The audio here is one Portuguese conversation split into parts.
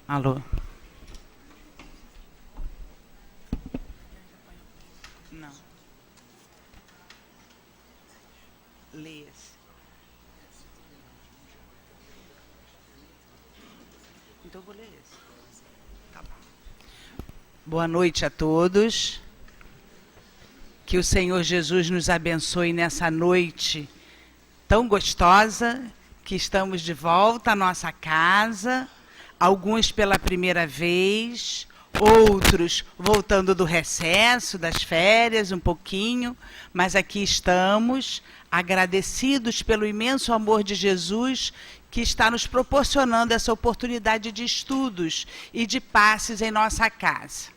Alô? Não. Leia-se. Então eu vou ler esse. Tá bom. Boa noite a todos. Que o Senhor Jesus nos abençoe nessa noite tão gostosa, que estamos de volta à nossa casa, alguns pela primeira vez, outros voltando do recesso, das férias, um pouquinho, mas aqui estamos, agradecidos pelo imenso amor de Jesus, que está nos proporcionando essa oportunidade de estudos e de passes em nossa casa.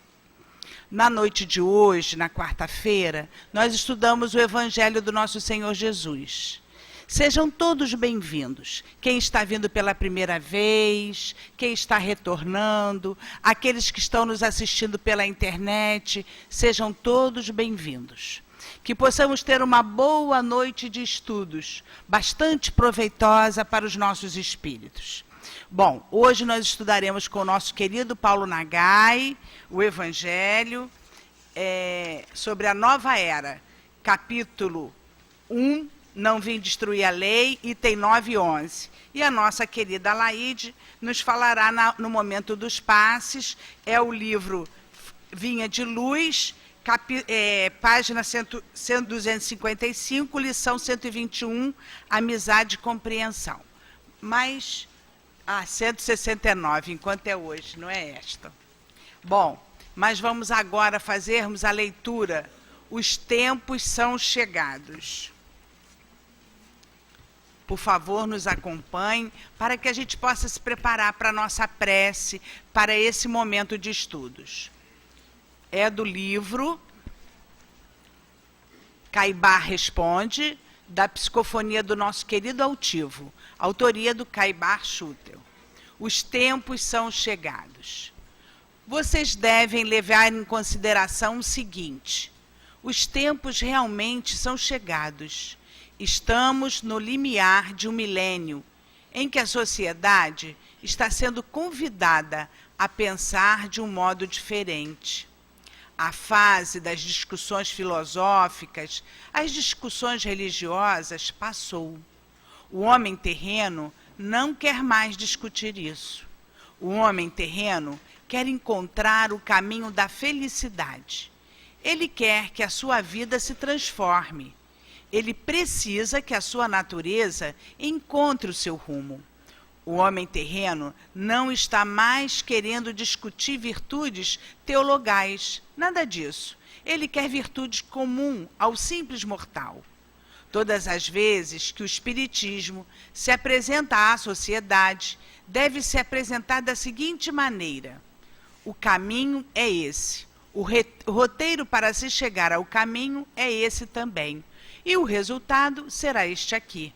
Na noite de hoje, na quarta-feira, nós estudamos o Evangelho do nosso Senhor Jesus. Sejam todos bem-vindos. Quem está vindo pela primeira vez, quem está retornando, aqueles que estão nos assistindo pela internet, sejam todos bem-vindos. Que possamos ter uma boa noite de estudos, bastante proveitosa para os nossos espíritos. Bom, hoje nós estudaremos com o nosso querido Paulo Nagai, o Evangelho, sobre a nova era, capítulo 1, Não Vim Destruir a Lei, item 9 e 11. E a nossa querida Laide nos falará no momento dos passes, é o livro Vinha de Luz, página 255, lição 121, Amizade e Compreensão. Mas... 169, enquanto é hoje, não é esta. Bom, mas vamos agora fazermos a leitura. Os tempos são chegados. Por favor, nos acompanhe, para que a gente possa se preparar para a nossa prece, para esse momento de estudos. É do livro Caibar Responde, da psicofonia do nosso querido altivo, autoria do Caibar Schutel. Os tempos são chegados. Vocês devem levar em consideração o seguinte: os tempos realmente são chegados. Estamos no limiar de um milênio em que a sociedade está sendo convidada a pensar de um modo diferente. A fase das discussões filosóficas, as discussões religiosas passou. O homem terreno não quer mais discutir isso. O homem terreno quer encontrar o caminho da felicidade. Ele quer que a sua vida se transforme. Ele precisa que a sua natureza encontre o seu rumo. O homem terreno não está mais querendo discutir virtudes teologais, nada disso. Ele quer virtude comum ao simples mortal. Todas as vezes que o espiritismo se apresenta à sociedade, deve se apresentar da seguinte maneira: o caminho é esse, o roteiro para se chegar ao caminho é esse também, e o resultado será este aqui.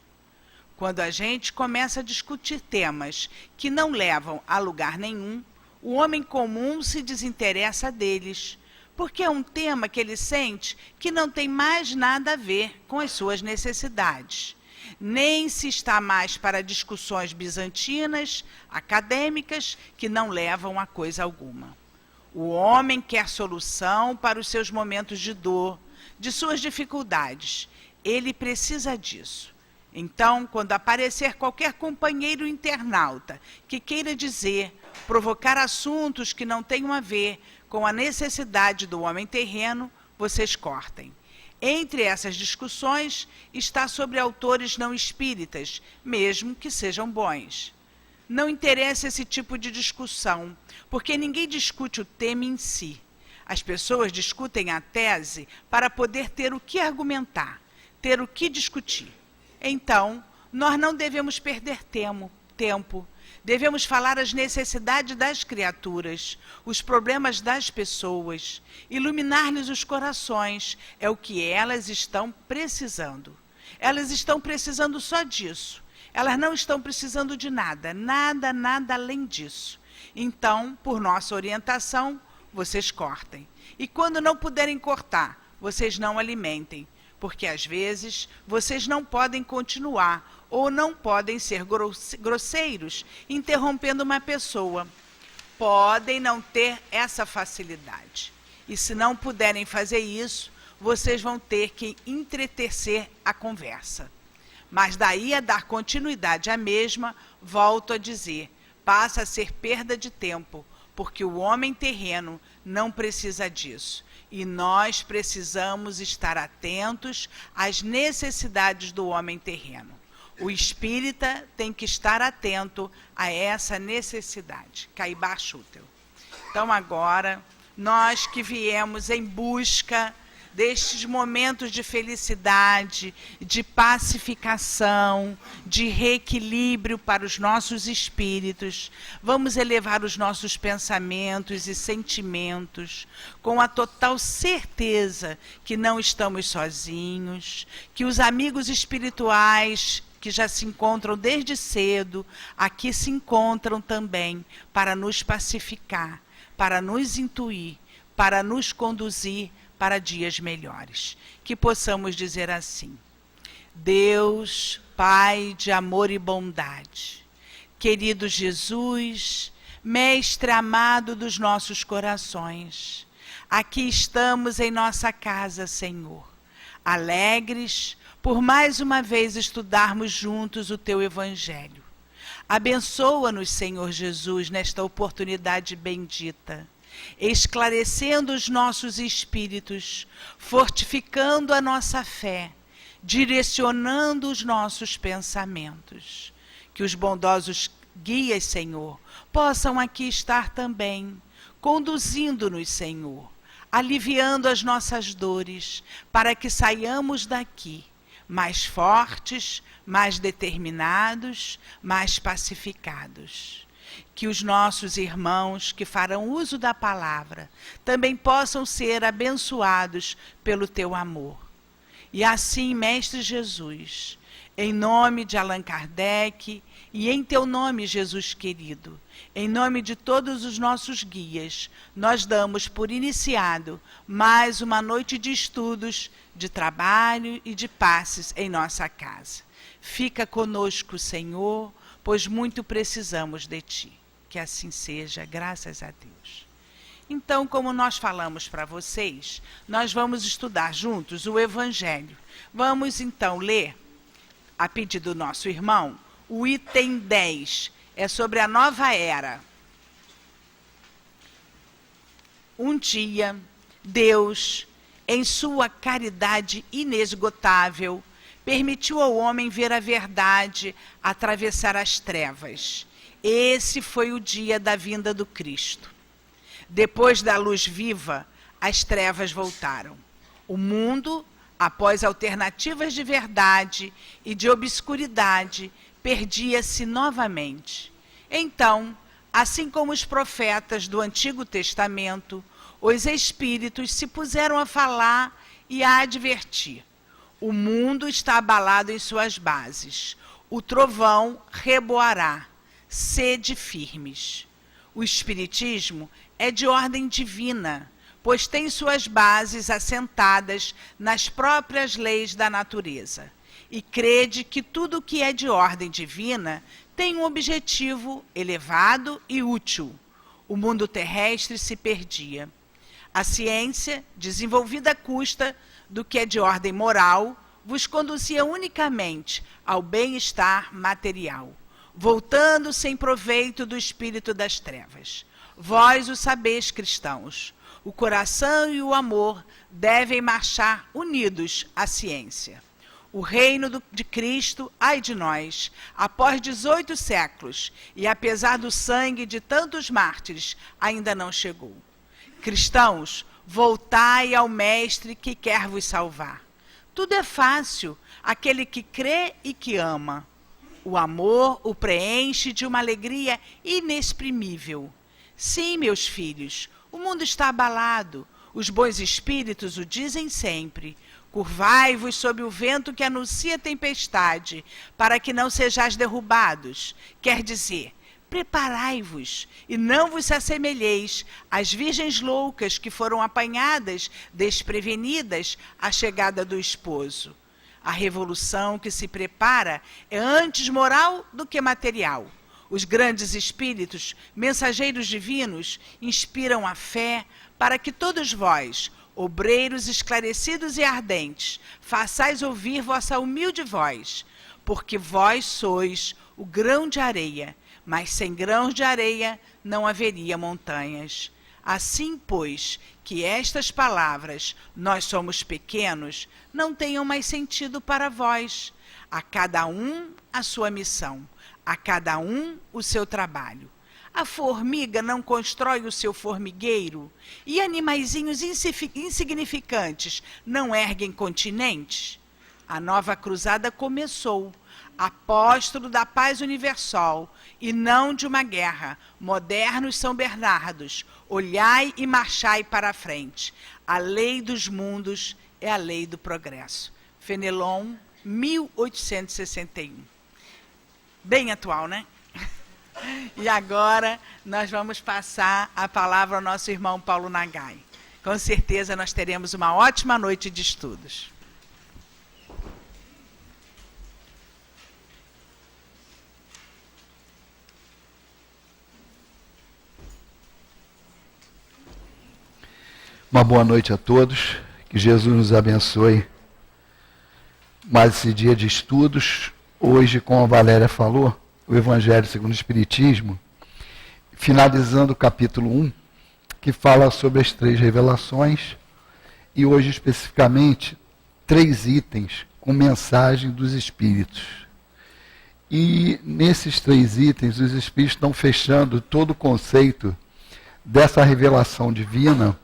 Quando a gente começa a discutir temas que não levam a lugar nenhum, o homem comum se desinteressa deles, porque é um tema que ele sente que não tem mais nada a ver com as suas necessidades. Nem se está mais para discussões bizantinas, acadêmicas, que não levam a coisa alguma. O homem quer solução para os seus momentos de dor, de suas dificuldades. Ele precisa disso. Então, quando aparecer qualquer companheiro internauta que queira dizer, provocar assuntos que não tenham a ver com a necessidade do homem terreno, vocês cortem. Entre essas discussões está sobre autores não espíritas, mesmo que sejam bons. Não interessa esse tipo de discussão, porque ninguém discute o tema em si. As pessoas discutem a tese para poder ter o que argumentar, ter o que discutir. Então, nós não devemos perder tempo. Devemos falar as necessidades das criaturas, os problemas das pessoas, iluminar-lhes os corações, é o que elas estão precisando. Elas estão precisando só disso. Elas não estão precisando de nada além disso. Então, por nossa orientação, vocês cortem. E quando não puderem cortar, vocês não alimentem, porque às vezes vocês não podem continuar ou não podem ser grosseiros interrompendo uma pessoa. podem não ter essa facilidade. E se não puderem fazer isso, vocês vão ter que entretecer a conversa. Mas daí a dar continuidade à mesma, volto a dizer, passa a ser perda de tempo, porque o homem terreno não precisa disso. E nós precisamos estar atentos às necessidades do homem terreno. O espírita tem que estar atento a essa necessidade. Caibar Schutel. Então agora, nós que viemos em busca destes momentos de felicidade, de pacificação, de reequilíbrio para os nossos espíritos, vamos elevar os nossos pensamentos e sentimentos com a total certeza que não estamos sozinhos, que os amigos espirituais que já se encontram desde cedo, aqui se encontram também para nos pacificar, para nos intuir, para nos conduzir para dias melhores. Que possamos dizer assim: Deus, Pai de amor e bondade, querido Jesus, Mestre amado dos nossos corações, aqui estamos em nossa casa, Senhor, alegres por mais uma vez estudarmos juntos o Teu Evangelho. Abençoa-nos, Senhor Jesus, nesta oportunidade bendita, esclarecendo os nossos espíritos, fortificando a nossa fé, direcionando os nossos pensamentos. Que os bondosos guias, Senhor, possam aqui estar também, conduzindo-nos, Senhor, aliviando as nossas dores, para que saiamos daqui mais fortes, mais determinados, mais pacificados. Que os nossos irmãos que farão uso da palavra também possam ser abençoados pelo teu amor. E assim, Mestre Jesus, em nome de Allan Kardec e em teu nome, Jesus querido, em nome de todos os nossos guias, nós damos por iniciado mais uma noite de estudos, de trabalho e de passes em nossa casa. Fica conosco, Senhor, pois muito precisamos de Ti. Que assim seja, graças a Deus. Então, como nós falamos para vocês, nós vamos estudar juntos o Evangelho. Vamos então ler, a pedido do nosso irmão, o item 10, é sobre a nova era. Um dia, Deus, em sua caridade inesgotável, permitiu ao homem ver a verdade atravessar as trevas. Esse foi o dia da vinda do Cristo. Depois da luz viva, as trevas voltaram. O mundo, após alternativas de verdade e de obscuridade, perdia-se novamente. Então, assim como os profetas do Antigo Testamento, os espíritos se puseram a falar e a advertir. O mundo está abalado em suas bases. O trovão reboará. Sede firmes. O Espiritismo é de ordem divina, pois tem suas bases assentadas nas próprias leis da natureza. E crede que tudo que é de ordem divina tem um objetivo elevado e útil. O mundo terrestre se perdia. A ciência, desenvolvida à custa do que é de ordem moral, vos conduzia unicamente ao bem-estar material, voltando sem proveito do espírito das trevas. Vós o sabeis, cristãos. O coração e o amor devem marchar unidos à ciência. O reino de Cristo, ai de nós, após 18 séculos, e apesar do sangue de tantos mártires, ainda não chegou. Cristãos, voltai ao Mestre que quer vos salvar. Tudo é fácil, aquele que crê e que ama. O amor o preenche de uma alegria inexprimível. Sim, meus filhos, o mundo está abalado. Os bons espíritos o dizem sempre. Curvai-vos sob o vento que anuncia tempestade, para que não sejais derrubados. Quer dizer, preparai-vos e não vos assemelheis às virgens loucas que foram apanhadas, desprevenidas, à chegada do esposo. A revolução que se prepara é antes moral do que material. Os grandes espíritos, mensageiros divinos, inspiram a fé para que todos vós, obreiros esclarecidos e ardentes, façais ouvir vossa humilde voz, porque vós sois o grão de areia, mas sem grãos de areia não haveria montanhas. Assim, pois, que estas palavras, nós somos pequenos, não tenham mais sentido para vós. A cada um a sua missão, a cada um o seu trabalho. A formiga não constrói o seu formigueiro? E animaizinhos insignificantes não erguem continentes? A nova cruzada começou. Apóstolo da paz universal, e não de uma guerra, modernos São Bernardos, olhai e marchai para a frente. A lei dos mundos é a lei do progresso. Fenelon, 1861. Bem atual, né? E agora nós vamos passar a palavra ao nosso irmão Paulo Nagai. Com certeza nós teremos uma ótima noite de estudos. Uma boa noite a todos, que Jesus nos abençoe. Mais esse dia de estudos, hoje, como a Valéria falou, o Evangelho segundo o Espiritismo, finalizando o capítulo 1, que fala sobre as 3 revelações, e hoje especificamente 3 itens com mensagem dos Espíritos. E nesses 3 itens, os Espíritos estão fechando todo o conceito dessa revelação divina,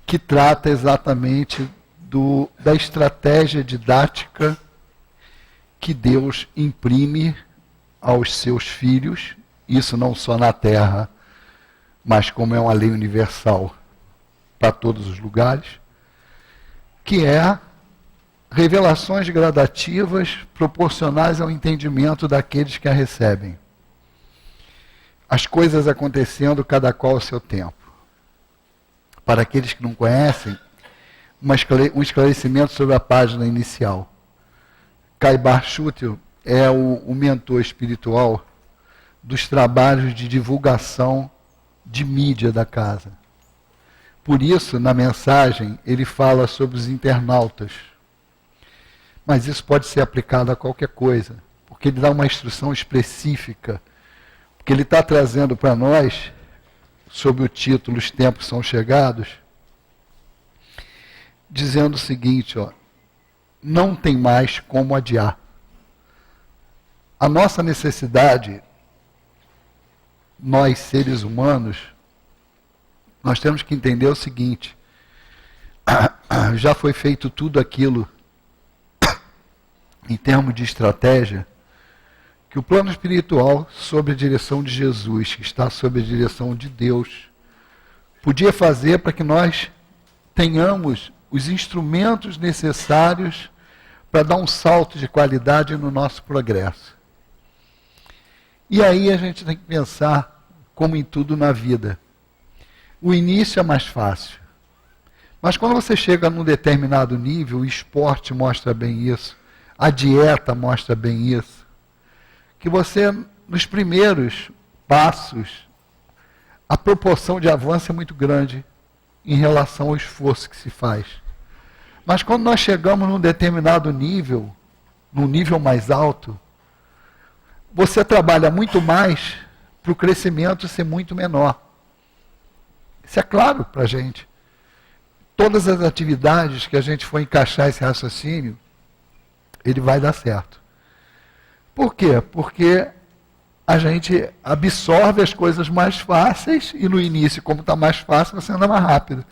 que trata exatamente da estratégia didática que Deus imprime aos seus filhos, isso não só na Terra, mas como é uma lei universal para todos os lugares, que é revelações gradativas proporcionais ao entendimento daqueles que a recebem. As coisas acontecendo cada qual ao seu tempo. Para aqueles que não conhecem, um esclarecimento sobre a página inicial. Caibar Schutel é o mentor espiritual dos trabalhos de divulgação de mídia da casa. Por isso, na mensagem, ele fala sobre os internautas. Mas isso pode ser aplicado a qualquer coisa, porque ele dá uma instrução específica, porque ele está trazendo para nós, sob o título Os Tempos São Chegados, dizendo o seguinte, não tem mais como adiar. A nossa necessidade, nós seres humanos, nós temos que entender o seguinte, já foi feito tudo aquilo, em termos de estratégia, que o plano espiritual, sob a direção de Jesus, que está sob a direção de Deus, podia fazer para que nós tenhamos os instrumentos necessários para dar um salto de qualidade no nosso progresso. E aí a gente tem que pensar, como em tudo na vida, o início é mais fácil. Mas quando você chega num determinado nível, o esporte mostra bem isso, a dieta mostra bem isso, que você, nos primeiros passos, a proporção de avanço é muito grande em relação ao esforço que se faz. Mas quando nós chegamos num determinado nível, num nível mais alto, você trabalha muito mais para o crescimento ser muito menor. Isso é claro para a gente. Todas as atividades que a gente for encaixar esse raciocínio, ele vai dar certo. Por quê? Porque a gente absorve as coisas mais fáceis e no início, como está mais fácil, você anda mais rápido.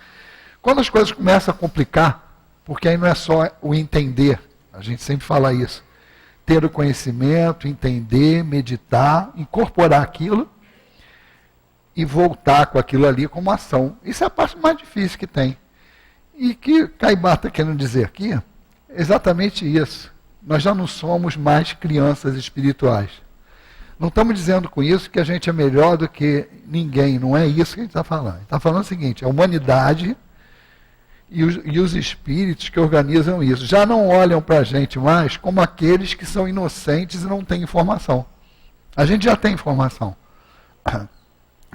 Quando as coisas começam a complicar, porque aí não é só o entender, a gente sempre fala isso, ter o conhecimento, entender, meditar, incorporar aquilo e voltar com aquilo ali como ação. Isso é a parte mais difícil que tem. E que Caibar está querendo dizer aqui é exatamente isso. Nós já não somos mais crianças espirituais. Não estamos dizendo com isso que a gente é melhor do que ninguém, não é isso que a gente está falando. Está falando o seguinte, a humanidade e os espíritos que organizam isso já não olham para a gente mais como aqueles que são inocentes e não têm informação. A gente já tem informação.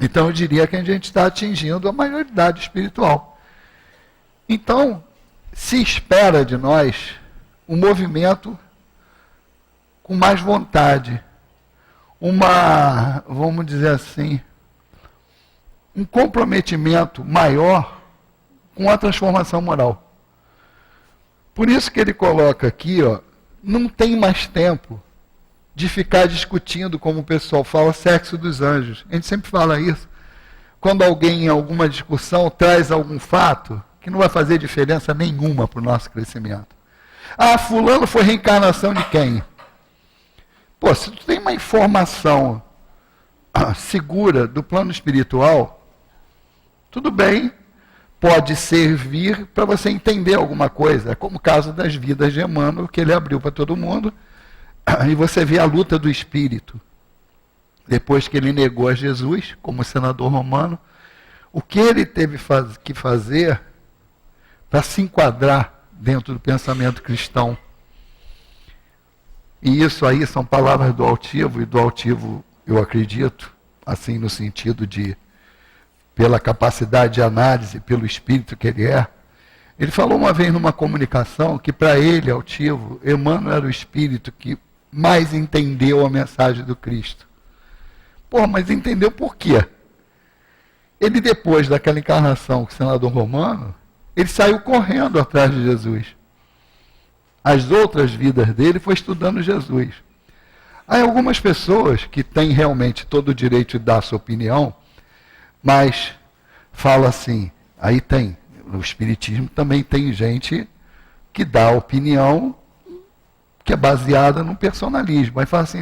Então eu diria que a gente está atingindo a maioridade espiritual. Então, se espera de nós um movimento com mais vontade, vamos dizer assim, um comprometimento maior com a transformação moral. Por isso que ele coloca aqui, ó, não tem mais tempo de ficar discutindo, como o pessoal fala, sexo dos anjos. A gente sempre fala isso. Quando alguém em alguma discussão traz algum fato que não vai fazer diferença nenhuma para o nosso crescimento. Ah, fulano foi reencarnação de quem? Pô, se tu tem uma informação segura do plano espiritual, tudo bem, pode servir para você entender alguma coisa. É como o caso das vidas de Emmanuel, que ele abriu para todo mundo, e você vê a luta do espírito. Depois que ele negou a Jesus, como senador romano, o que ele teve que fazer para se enquadrar dentro do pensamento cristão. E isso aí são palavras do altivo, e do altivo eu acredito, assim no sentido de, pela capacidade de análise, pelo espírito que ele é. Ele falou uma vez numa comunicação que para ele, altivo, Emmanuel era o espírito que mais entendeu a mensagem do Cristo. Pô, mas entendeu por quê? Ele, depois daquela encarnação com o senador romano, ele saiu correndo atrás de Jesus. As outras vidas dele foi estudando Jesus. Há algumas pessoas que têm realmente todo o direito de dar a sua opinião, mas fala assim, aí tem, no Espiritismo também tem gente que dá a opinião que é baseada no personalismo. Aí fala assim,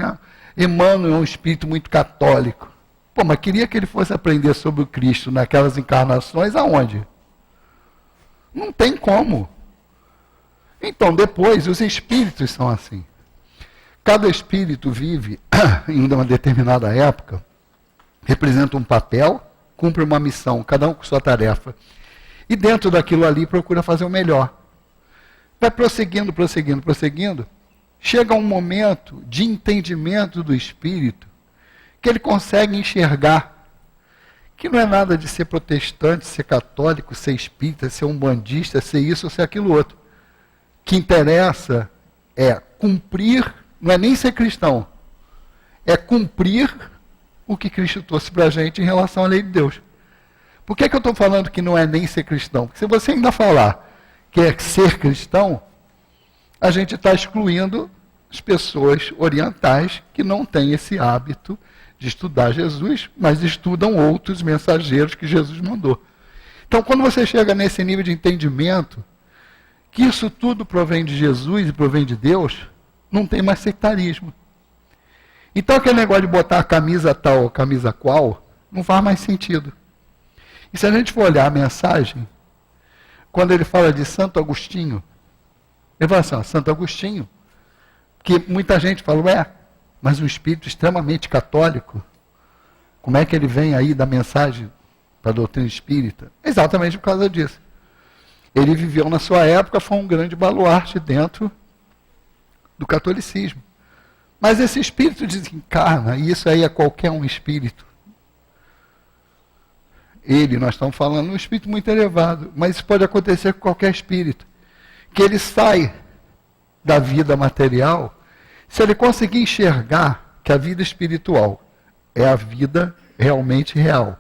Emmanuel é um espírito muito católico. Pô, mas queria que ele fosse aprender sobre o Cristo naquelas encarnações, aonde? Não tem como. Então, depois, os espíritos são assim. Cada espírito vive em uma determinada época, representa um papel, cumpre uma missão, cada um com sua tarefa. E dentro daquilo ali procura fazer o melhor. Vai prosseguindo, prosseguindo, prosseguindo. Chega um momento de entendimento do espírito que ele consegue enxergar que não é nada de ser protestante, ser católico, ser espírita, ser umbandista, ser isso ou ser aquilo outro. O que interessa é cumprir, não é nem ser cristão, é cumprir o que Cristo trouxe para a gente em relação à lei de Deus. Por que eu estou falando que não é nem ser cristão? Porque se você ainda falar que é ser cristão, a gente está excluindo as pessoas orientais que não têm esse hábito de estudar Jesus, mas estudam outros mensageiros que Jesus mandou. Então, quando você chega nesse nível de entendimento, que isso tudo provém de Jesus e provém de Deus, não tem mais sectarismo. Então, aquele negócio de botar a camisa tal ou camisa qual, não faz mais sentido. E se a gente for olhar a mensagem, quando ele fala de Santo Agostinho, ele fala assim, Santo Agostinho, que muita gente fala, mas um espírito extremamente católico, como é que ele vem aí da mensagem para a doutrina espírita? Exatamente por causa disso. Ele viveu na sua época, foi um grande baluarte dentro do catolicismo. Mas esse espírito desencarna, e isso aí é qualquer um espírito. Nós estamos falando de um espírito muito elevado, mas isso pode acontecer com qualquer espírito. Que ele sai da vida material, se ele conseguir enxergar que a vida espiritual é a vida realmente real,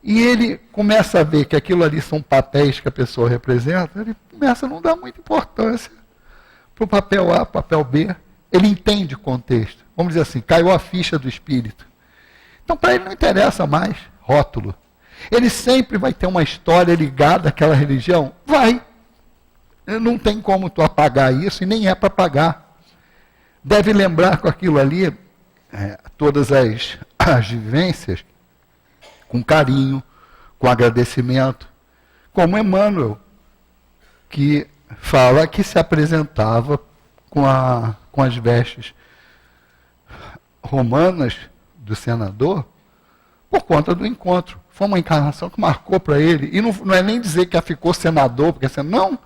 e ele começa a ver que aquilo ali são papéis que a pessoa representa, ele começa a não dar muita importância para o papel A, papel B, ele entende o contexto. Vamos dizer assim, caiu a ficha do espírito. Então, para ele não interessa mais rótulo. Ele sempre vai ter uma história ligada àquela religião? Vai. Não tem como tu apagar isso, e nem é para apagar. Deve lembrar com aquilo ali, todas as vivências, com carinho, com agradecimento, como Emmanuel, que fala que se apresentava com as vestes romanas do senador por conta do encontro. Foi uma encarnação que marcou para ele. E não é nem dizer que ficou senador, porque não.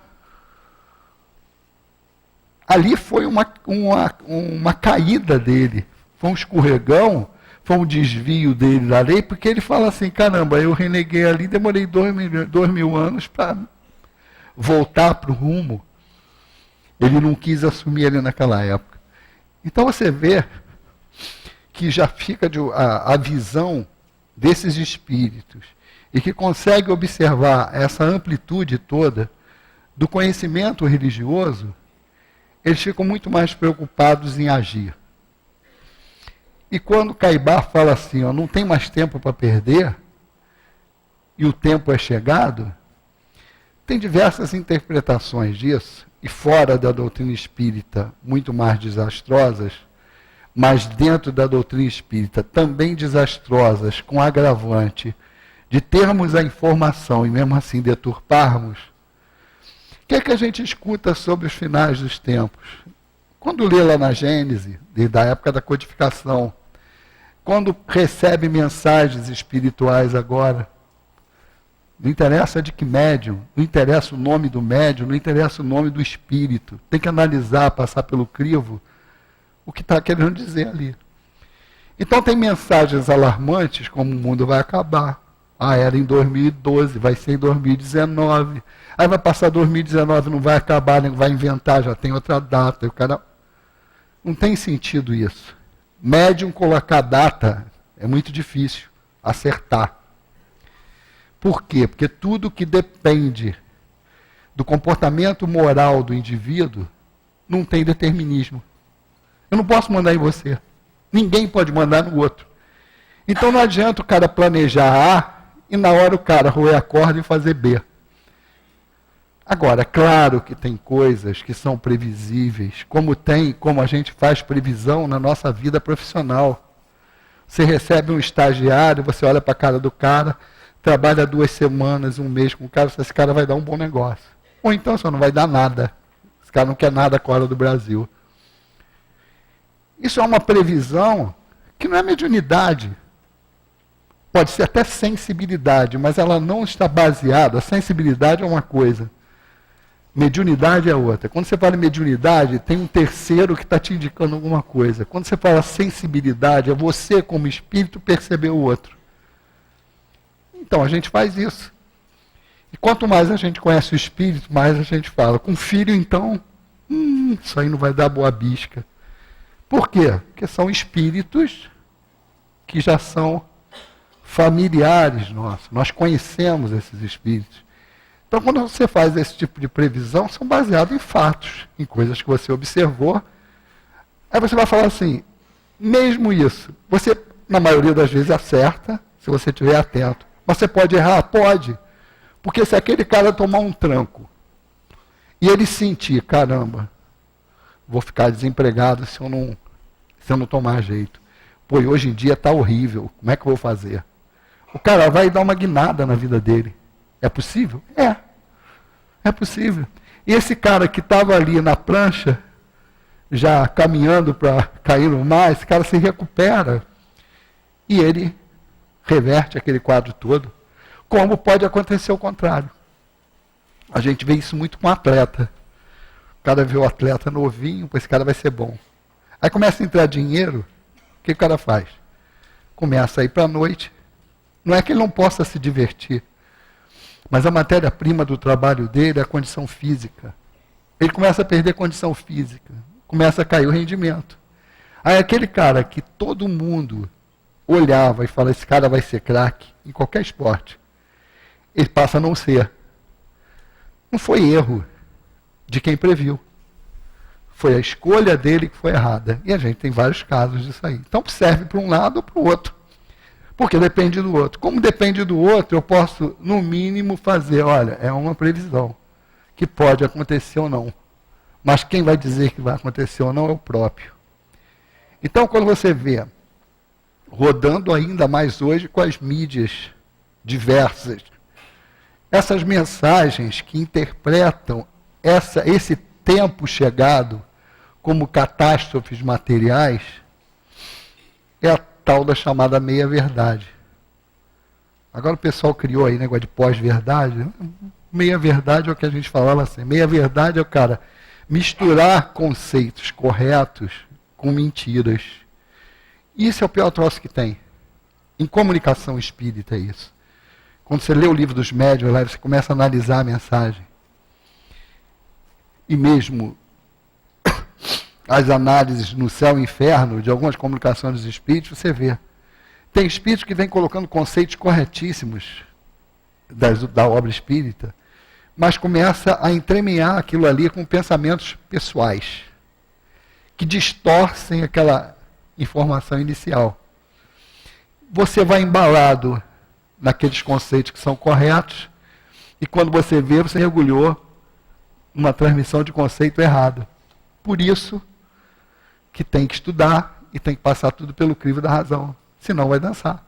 Ali foi uma caída dele. Foi um escorregão, foi um desvio dele da lei, porque ele fala assim, caramba, eu reneguei ali, demorei 2.000 anos para voltar para o rumo. Ele não quis assumir ali naquela época. Então você vê que já fica a visão desses espíritos e que consegue observar essa amplitude toda do conhecimento religioso, eles ficam muito mais preocupados em agir. E quando Caibar fala assim, ó, não tem mais tempo para perder, e o tempo é chegado, tem diversas interpretações disso, e fora da doutrina espírita, muito mais desastrosas, mas dentro da doutrina espírita, também desastrosas, com agravante de termos a informação e mesmo assim deturparmos. O que é que a gente escuta sobre os finais dos tempos? Quando lê lá na Gênese, desde a época da codificação, quando recebe mensagens espirituais agora, não interessa de que médium, não interessa o nome do médium, não interessa o nome do espírito. Tem que analisar, passar pelo crivo, o que está querendo dizer ali. Então tem mensagens alarmantes, como o mundo vai acabar. Ah, era em 2012, vai ser em 2019. Aí vai passar 2019, não vai acabar, nem vai inventar, já tem outra data. O cara... Não tem sentido isso. Médium colocar data é muito difícil acertar. Por quê? Porque tudo que depende do comportamento moral do indivíduo não tem determinismo. Eu não posso mandar em você. Ninguém pode mandar no outro. Então não adianta o cara planejar A e na hora o cara roer a corda e fazer B. Agora, é claro que tem coisas que são previsíveis, como a gente faz previsão na nossa vida profissional. Você recebe um estagiário, você olha para a cara do cara, trabalha 2 semanas, 1 mês com o cara, esse cara vai dar um bom negócio. Ou então só não vai dar nada. Esse cara não quer nada com a hora do Brasil. Isso é uma previsão que não é mediunidade. Pode ser até sensibilidade, mas ela não está baseada. A sensibilidade é uma coisa. Mediunidade é outra. Quando você fala em mediunidade, tem um terceiro que está te indicando alguma coisa. Quando você fala sensibilidade, é você como espírito perceber o outro. Então a gente faz isso. E quanto mais a gente conhece o espírito, mais a gente fala. Com filho, então, isso aí não vai dar boa bisca. Por quê? Porque são espíritos que já são familiares nossos. Nós conhecemos esses espíritos. Então, quando você faz esse tipo de previsão, são baseados em fatos, em coisas que você observou. Aí você vai falar assim, mesmo isso, você, na maioria das vezes, acerta, se você estiver atento. Mas você pode errar? Pode. Porque se aquele cara tomar um tranco, e ele sentir, caramba, vou ficar desempregado se eu não tomar jeito. Pô, e hoje em dia está horrível, como é que eu vou fazer? O cara vai dar uma guinada na vida dele. É possível? É possível. E esse cara que estava ali na prancha, já caminhando para cair no mar, esse cara se recupera. E ele reverte aquele quadro todo. Como pode acontecer o contrário? A gente vê isso muito com atleta. O cara vê o atleta novinho, esse cara vai ser bom. Aí começa a entrar dinheiro, o que o cara faz? Começa a ir para a noite. Não é que ele não possa se divertir, mas a matéria-prima do trabalho dele é a condição física. Ele começa a perder condição física, começa a cair o rendimento. Aí aquele cara que todo mundo olhava e fala, esse cara vai ser craque em qualquer esporte, ele passa a não ser. Não foi erro de quem previu. Foi a escolha dele que foi errada. E a gente tem vários casos disso aí. Então serve para um lado ou para o outro. Porque depende do outro. Como depende do outro, eu posso, no mínimo, fazer, olha, é uma previsão, que pode acontecer ou não. Mas quem vai dizer que vai acontecer ou não é o próprio. Então, quando você vê, rodando ainda mais hoje com as mídias diversas, essas mensagens que interpretam esse tempo chegado como catástrofes materiais, é a tal da chamada meia-verdade. Agora o pessoal criou aí negócio de pós-verdade. Meia-verdade é o que a gente falava assim. Meia-verdade é o cara misturar conceitos corretos com mentiras. Isso é o pior troço que tem. Em comunicação espírita é isso. Quando você lê o livro dos médiuns, lá você começa a analisar a mensagem. E mesmo as análises no céu e inferno de algumas comunicações dos espíritos, você vê. Tem espíritos que vêm colocando conceitos corretíssimos da obra espírita, mas começa a entremear aquilo ali com pensamentos pessoais, que distorcem aquela informação inicial. Você vai embalado naqueles conceitos que são corretos, e quando você vê, você mergulhou uma transmissão de conceito errado. Por isso que tem que estudar e tem que passar tudo pelo crivo da razão, senão vai dançar.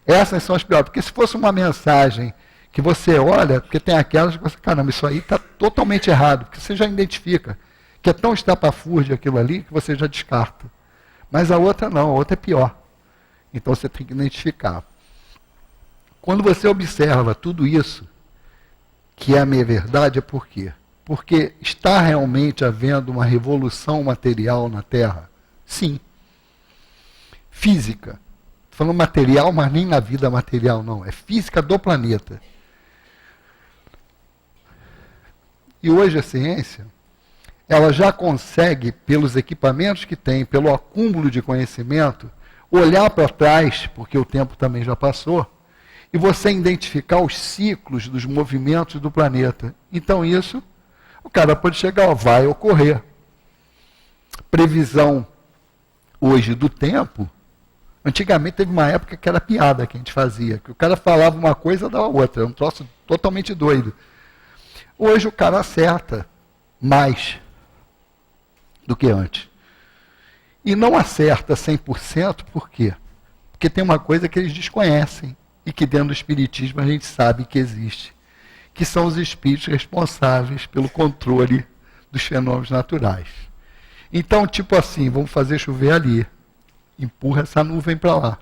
Essas são as piores, porque se fosse uma mensagem que você olha, porque tem aquelas que você, caramba, isso aí está totalmente errado, porque você já identifica que é tão estapafúrdio aquilo ali que você já descarta. Mas a outra não, a outra é pior. Então você tem que identificar. Quando você observa tudo isso, que é a minha verdade, é por quê? Porque está realmente havendo uma revolução material na Terra? Sim. Física. Estou falando material, mas nem na vida material, não. É física do planeta. E hoje a ciência, ela já consegue, pelos equipamentos que tem, pelo acúmulo de conhecimento, olhar para trás, porque o tempo também já passou, e você identificar os ciclos dos movimentos do planeta. Então isso, o cara pode chegar, ó, vai ocorrer. Previsão hoje do tempo, antigamente teve uma época que era piada que a gente fazia, que o cara falava uma coisa da outra, um troço totalmente doido. Hoje o cara acerta mais do que antes. E não acerta 100%, por quê? Porque tem uma coisa que eles desconhecem, e que dentro do espiritismo a gente sabe que existe, que são os espíritos responsáveis pelo controle dos fenômenos naturais. Então, tipo assim, vamos fazer chover ali, empurra essa nuvem para lá.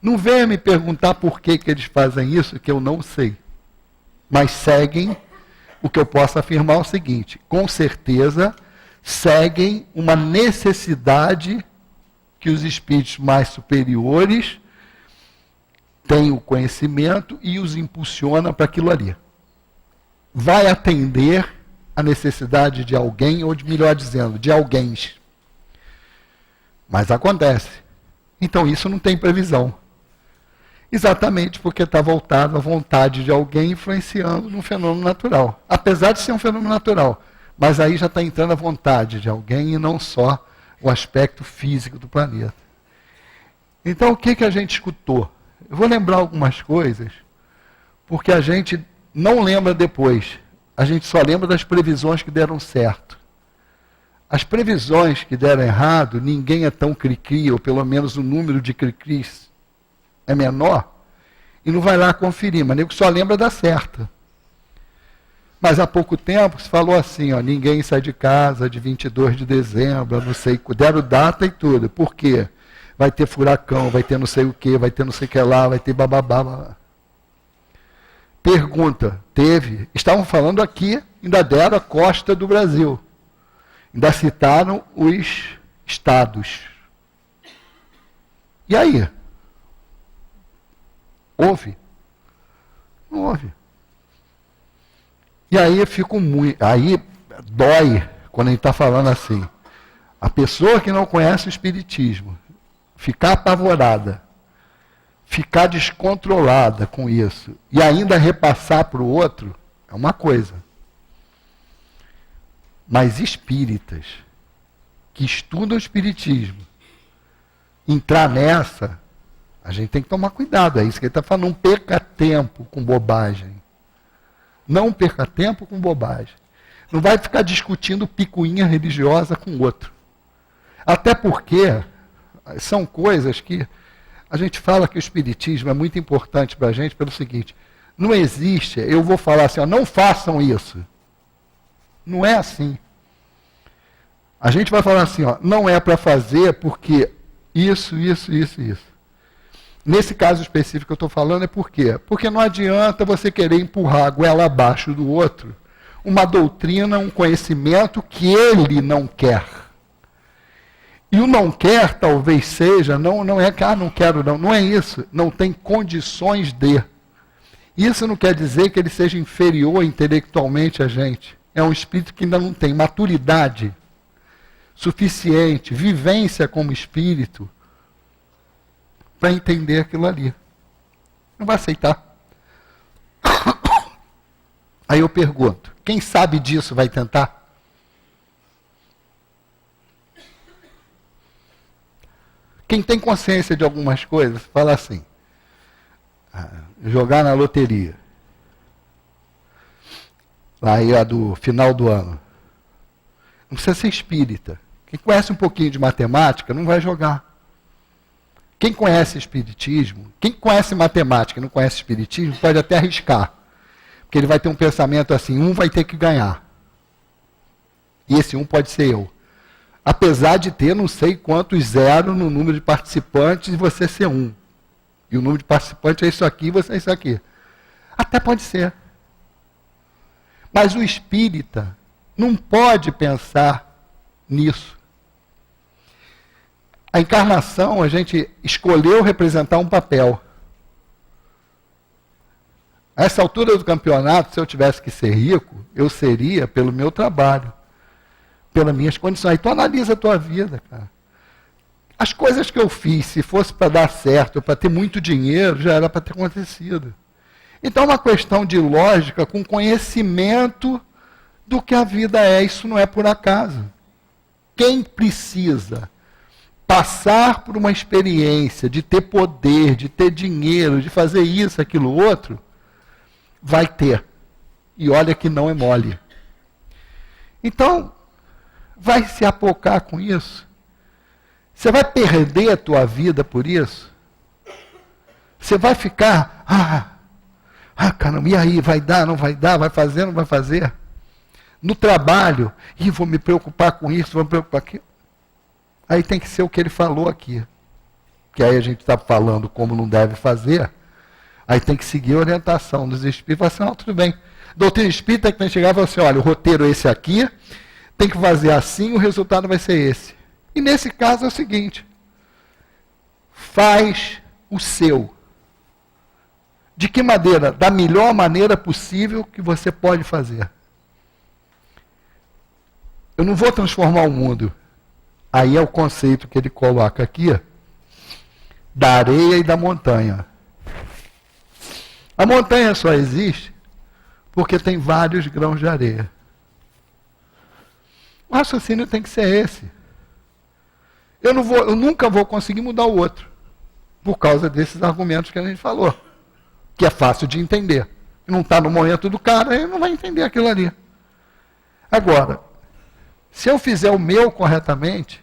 Não venha me perguntar por que eles fazem isso, que eu não sei. Mas seguem, o que eu posso afirmar é o seguinte, com certeza seguem uma necessidade que os espíritos mais superiores têm o conhecimento e os impulsiona para aquilo ali. Vai atender a necessidade de alguém, ou de, melhor dizendo, de alguém. Mas acontece. Então isso não tem previsão. Exatamente porque está voltado à vontade de alguém influenciando num fenômeno natural. Apesar de ser um fenômeno natural. Mas aí já está entrando a vontade de alguém e não só o aspecto físico do planeta. Então o que a gente escutou? Eu vou lembrar algumas coisas, porque a gente não lembra depois. A gente só lembra das previsões que deram certo. As previsões que deram errado, ninguém é tão cri-cri, ou pelo menos o número de cri-cris é menor, e não vai lá conferir, mas nego só lembra da certa. Mas há pouco tempo se falou assim, ó, ninguém sai de casa de 22 de dezembro, não sei, deram data e tudo. Por quê? Vai ter furacão, vai ter não sei o quê, vai ter não sei o que lá, vai ter bababá. Pergunta, teve? Estavam falando aqui, ainda deram a costa do Brasil. Ainda citaram os estados. E aí? Houve? Não houve. E aí eu fico muito. Aí dói quando a gente está falando assim. A pessoa que não conhece o Espiritismo, ficar apavorada, ficar descontrolada com isso, e ainda repassar para o outro, é uma coisa. Mas espíritas que estudam o Espiritismo, entrar nessa, a gente tem que tomar cuidado. É isso que ele está falando. Não perca tempo com bobagem. Não perca tempo com bobagem. Não vai ficar discutindo picuinha religiosa com o outro. Até porque são coisas que a gente fala que o Espiritismo é muito importante para a gente pelo seguinte, não existe, eu vou falar assim, ó, não façam isso. Não é assim. A gente vai falar assim, ó, não é para fazer porque isso. Nesse caso específico que eu estou falando é por quê? Porque não adianta você querer empurrar a goela abaixo do outro uma doutrina, um conhecimento que ele não quer. E o não quer, talvez seja, não é que, não quero não é isso, não tem condições de. Isso não quer dizer que ele seja inferior intelectualmente a gente. É um espírito que ainda não tem maturidade suficiente, vivência como espírito, para entender aquilo ali. Não vai aceitar. Aí eu pergunto, quem sabe disso vai tentar? Quem tem consciência de algumas coisas, fala assim, jogar na loteria. Aí a do final do ano. Não precisa ser espírita. Quem conhece um pouquinho de matemática não vai jogar. Quem conhece espiritismo, quem conhece matemática e não conhece espiritismo, pode até arriscar. Porque ele vai ter um pensamento assim, um vai ter que ganhar. E esse um pode ser eu. Apesar de ter não sei quantos zero no número de participantes e você ser um. E o número de participantes é isso aqui e você é isso aqui. Até pode ser. Mas o espírita não pode pensar nisso. A encarnação, a gente escolheu representar um papel. A essa altura do campeonato, se eu tivesse que ser rico, eu seria pelo meu trabalho, pelas minhas condições. Então analisa a tua vida, cara. As coisas que eu fiz, se fosse para dar certo, para ter muito dinheiro, já era para ter acontecido. Então é uma questão de lógica com conhecimento do que a vida é. Isso não é por acaso. Quem precisa passar por uma experiência de ter poder, de ter dinheiro, de fazer isso, aquilo, outro, vai ter. E olha que não é mole. Então, vai se apocar com isso? Você vai perder a tua vida por isso? Você vai ficar, caramba, e aí, vai dar, não vai dar, vai fazer, não vai fazer? No trabalho, vou me preocupar com isso, vou me preocupar com aquilo. Aí tem que ser o que ele falou aqui. Que aí a gente está falando como não deve fazer, aí tem que seguir a orientação dos espíritos. Falar assim, tudo bem. Doutrina espírita que tem que chegar e falar assim, olha, o roteiro é esse aqui, tem que fazer assim, o resultado vai ser esse. E nesse caso é o seguinte, faz o seu. De que maneira? Da melhor maneira possível que você pode fazer. Eu não vou transformar o mundo. Aí é o conceito que ele coloca aqui, da areia e da montanha. A montanha só existe porque tem vários grãos de areia. O raciocínio tem que ser esse. Eu nunca vou conseguir mudar o outro, por causa desses argumentos que a gente falou, que é fácil de entender. Não está no momento do cara, ele não vai entender aquilo ali. Agora, se eu fizer o meu corretamente,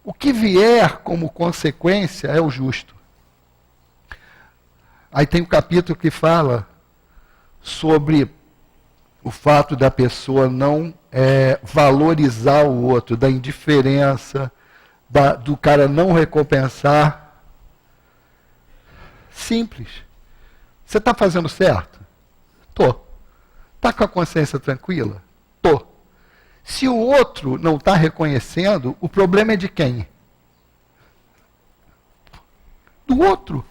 o que vier como consequência é o justo. Aí tem um capítulo que fala sobre o fato da pessoa não valorizar o outro, da indiferença, do cara não recompensar. Simples. Você está fazendo certo? Tô. Está com a consciência tranquila? Tô. Se o outro não está reconhecendo, o problema é de quem? Do outro.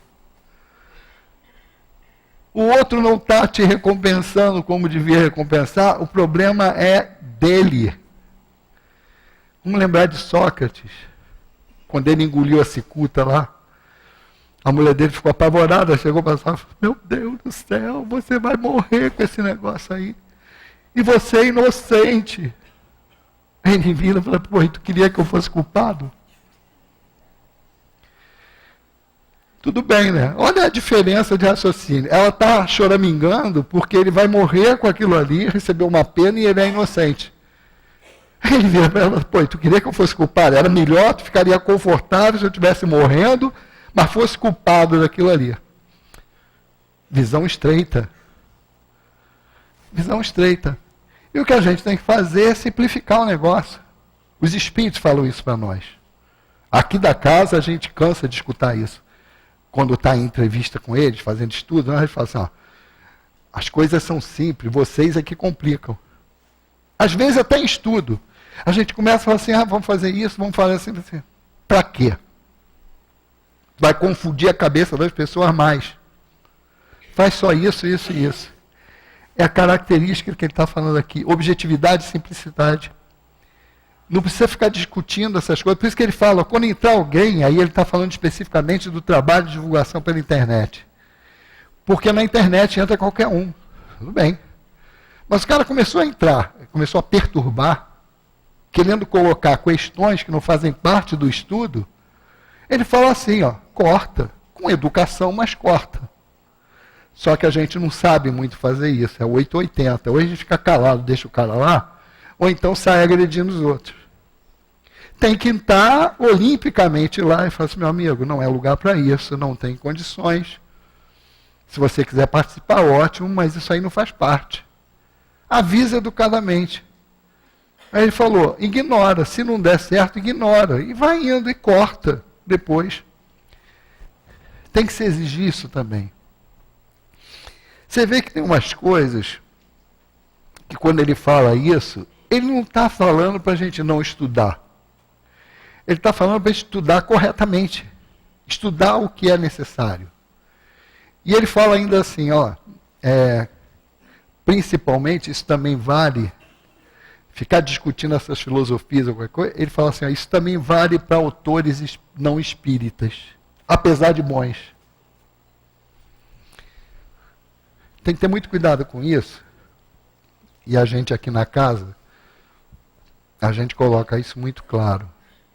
O outro não está te recompensando como devia recompensar, o problema é dele. Vamos lembrar de Sócrates, quando ele engoliu a cicuta lá. A mulher dele ficou apavorada, chegou para falar, meu Deus do céu, você vai morrer com esse negócio aí. E você é inocente. Ele vira e fala, pô, tu queria que eu fosse culpado? Tudo bem, né? Olha a diferença de raciocínio. Ela está choramingando porque ele vai morrer com aquilo ali, recebeu uma pena e ele é inocente. Ele vira para ela, pô, tu queria que eu fosse culpado? Era melhor, tu ficaria confortável se eu estivesse morrendo, mas fosse culpado daquilo ali. Visão estreita. Visão estreita. E o que a gente tem que fazer é simplificar o negócio. Os espíritos falam isso para nós. Aqui da casa a gente cansa de escutar isso. Quando está em entrevista com eles, fazendo estudo, a gente fala assim, as coisas são simples, vocês é que complicam. Às vezes até em estudo. A gente começa a falar assim, vamos fazer isso, vamos fazer assim. Para quê? Vai confundir a cabeça das pessoas mais. Faz só isso, isso e isso. É a característica que ele está falando aqui. Objetividade e simplicidade. Não precisa ficar discutindo essas coisas. Por isso que ele fala, quando entrar alguém, aí ele está falando especificamente do trabalho de divulgação pela internet. Porque na internet entra qualquer um. Tudo bem. Mas o cara começou a entrar, começou a perturbar, querendo colocar questões que não fazem parte do estudo. Ele fala assim, corta. Com educação, mas corta. Só que a gente não sabe muito fazer isso. É 880. Ou a gente fica calado, deixa o cara lá, ou então sai agredindo os outros. Tem que estar olimpicamente lá e falar assim, meu amigo, não é lugar para isso, não tem condições. Se você quiser participar, ótimo, mas isso aí não faz parte. Avisa educadamente. Aí ele falou, ignora, se não der certo, ignora. E vai indo e corta depois. Tem que se exigir isso também. Você vê que tem umas coisas que quando ele fala isso, ele não está falando para a gente não estudar. Ele está falando para estudar corretamente. Estudar o que é necessário. E ele fala ainda assim, principalmente, isso também vale, ficar discutindo essas filosofias ou qualquer coisa, ele fala assim, isso também vale para autores não espíritas, apesar de bons. Tem que ter muito cuidado com isso. E a gente aqui na casa, a gente coloca isso muito claro.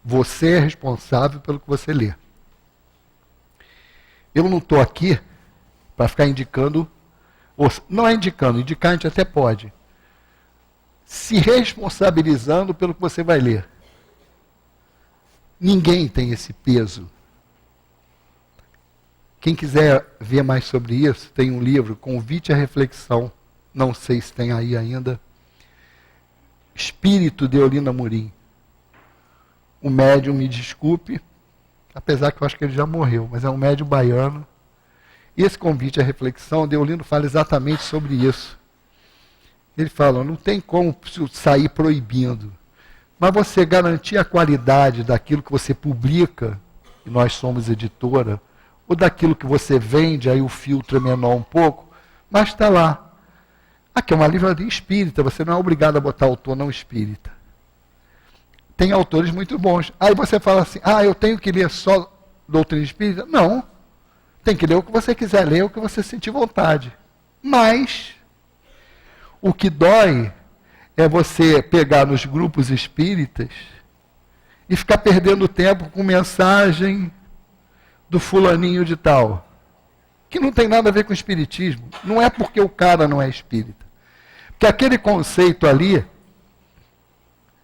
Você é responsável pelo que você lê. Eu não estou aqui para ficar indicando, não é indicando, indicar a gente até pode. Se responsabilizando pelo que você vai ler. Ninguém tem esse peso. Quem quiser ver mais sobre isso, tem um livro, Convite à Reflexão, não sei se tem aí ainda, Espírito de Olinda Amorim. O médium, me desculpe, apesar que eu acho que ele já morreu, mas é um médium baiano. E esse Convite à Reflexão, Deolindo fala exatamente sobre isso. Ele fala, não tem como sair proibindo, mas você garantir a qualidade daquilo que você publica, e nós somos editora, ou daquilo que você vende, aí o filtro é menor um pouco, mas está lá. Aqui é uma livraria espírita, você não é obrigado a botar autor não espírita. Tem autores muito bons. Aí você fala assim, eu tenho que ler só doutrina espírita? Não. Tem que ler o que você quiser ler, o que você sentir vontade. Mas, o que dói é você pegar nos grupos espíritas e ficar perdendo tempo com mensagem do fulaninho de tal, que não tem nada a ver com espiritismo. Não é porque o cara não é espírita. Porque aquele conceito ali,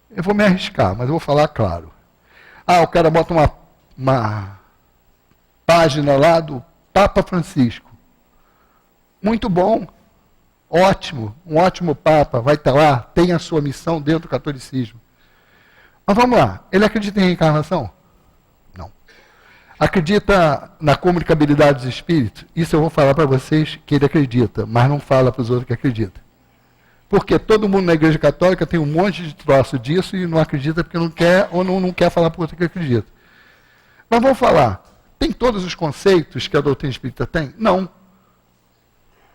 eu vou me arriscar, mas eu vou falar claro. O cara bota uma página lá do Papa Francisco. Muito bom, ótimo, um ótimo Papa, vai estar lá, tem a sua missão dentro do catolicismo. Mas vamos lá, ele acredita em reencarnação? Não. Acredita na comunicabilidade dos espíritos? Isso eu vou falar para vocês que ele acredita, mas não fala para os outros que acreditam. Porque todo mundo na Igreja Católica tem um monte de troço disso e não acredita porque não quer ou não quer falar para o outro que acredita. Mas vamos falar, tem todos os conceitos que a doutrina espírita tem? Não.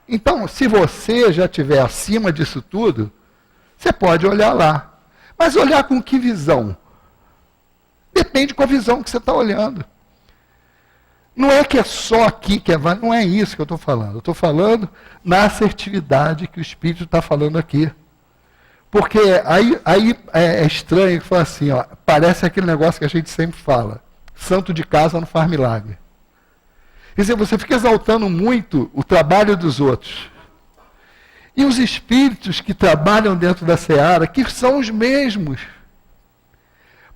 Então, se você já estiver acima disso tudo, você pode olhar lá. Mas olhar com que visão? Depende com a visão que você está olhando. Não é que é só aqui que é válido, não é isso que eu estou falando. Eu estou falando na assertividade que o Espírito está falando aqui. Porque aí é estranho que fala assim, parece aquele negócio que a gente sempre fala, santo de casa não faz milagre. Quer dizer, você fica exaltando muito o trabalho dos outros. E os espíritos que trabalham dentro da seara, que são os mesmos.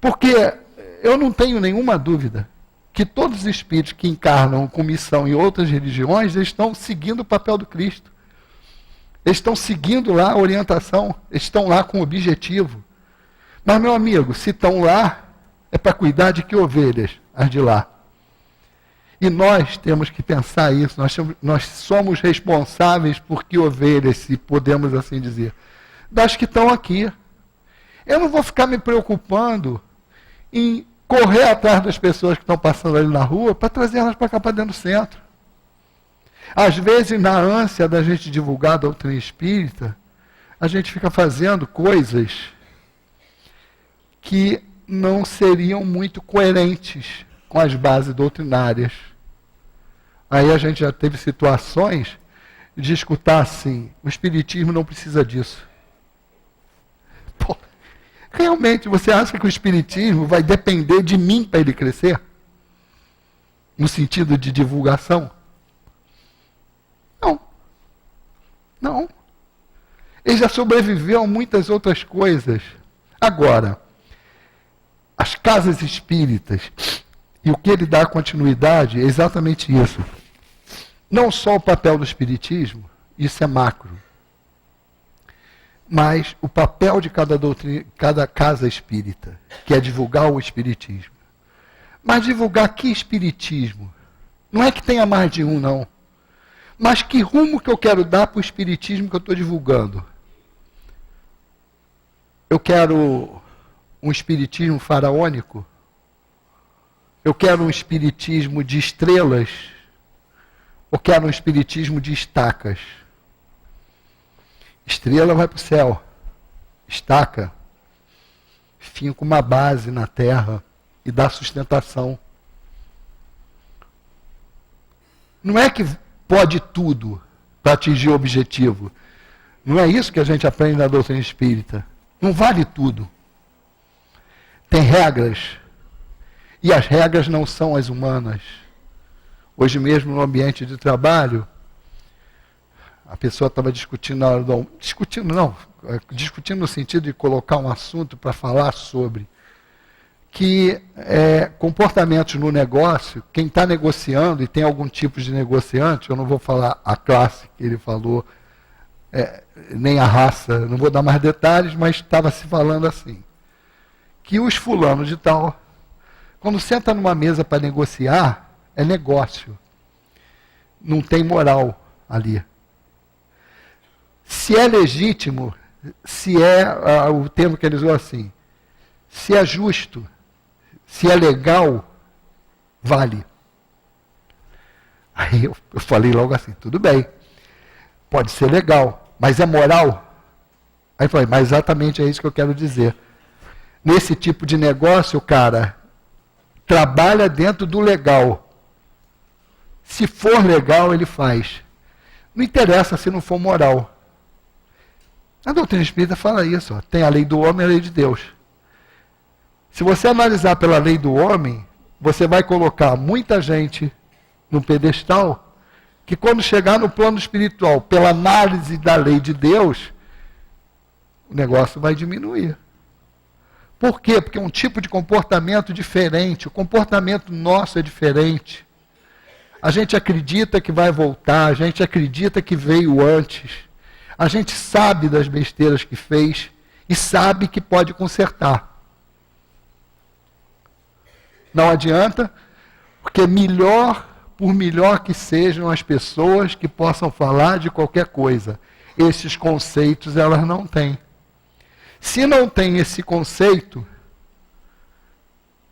Porque eu não tenho nenhuma dúvida que todos os espíritos que encarnam com missão em outras religiões, eles estão seguindo o papel do Cristo. Eles estão seguindo lá a orientação, eles estão lá com objetivo. Mas, meu amigo, se estão lá, é para cuidar de que ovelhas? As de lá. E nós temos que pensar isso, nós somos responsáveis por que ovelhas, se podemos assim dizer, das que estão aqui. Eu não vou ficar me preocupando em correr atrás das pessoas que estão passando ali na rua para trazer elas para cá, para dentro do centro. Às vezes, na ânsia da gente divulgar a doutrina espírita, a gente fica fazendo coisas que não seriam muito coerentes com as bases doutrinárias. Aí a gente já teve situações de escutar assim, o espiritismo não precisa disso. Pô, realmente você acha que o espiritismo vai depender de mim para ele crescer? No sentido de divulgação? Não. Não. Ele já sobreviveu a muitas outras coisas. Agora, as casas espíritas, e o que ele dá continuidade é exatamente isso. Não só o papel do espiritismo, isso é macro, mas o papel de cada casa espírita, que é divulgar o espiritismo. Mas divulgar que espiritismo? Não é que tenha mais de um, não. Mas que rumo que eu quero dar para o espiritismo que eu estou divulgando? Eu quero um espiritismo faraônico? Eu quero um espiritismo de estrelas? Ou quero um espiritismo de estacas? Estrela vai para o céu. Estaca finca uma base na terra e dá sustentação. Não é que pode tudo para atingir o objetivo. Não é isso que a gente aprende na doutrina espírita. Não vale tudo. Tem regras. E as regras não são as humanas. Hoje mesmo, no ambiente de trabalho, a pessoa estava discutindo na hora do discutindo no sentido de colocar um assunto para falar sobre que comportamentos no negócio, quem está negociando e tem algum tipo de negociante, eu não vou falar a classe que ele falou, nem a raça, não vou dar mais detalhes, mas estava se falando assim, que os fulanos de tal, quando senta numa mesa para negociar, é negócio. Não tem moral ali. Se é legítimo, se é o termo que eles usam assim, se é justo, se é legal, vale. Aí eu falei logo assim, tudo bem, pode ser legal, mas é moral? Aí eu falei, mas exatamente é isso que eu quero dizer. Nesse tipo de negócio, o cara trabalha dentro do legal. Se for legal, ele faz. Não interessa se não for moral. A doutrina espírita fala isso. Ó. Tem a lei do homem e a lei de Deus. Se você analisar pela lei do homem, você vai colocar muita gente no pedestal, que quando chegar no plano espiritual, pela análise da lei de Deus, o negócio vai diminuir. Por quê? Porque é um tipo de comportamento diferente. O comportamento nosso é diferente. A gente acredita que vai voltar, a gente acredita que veio antes. A gente sabe das besteiras que fez e sabe que pode consertar. Não adianta, porque por melhor que sejam as pessoas que possam falar de qualquer coisa, esses conceitos elas não têm. Se não tem esse conceito,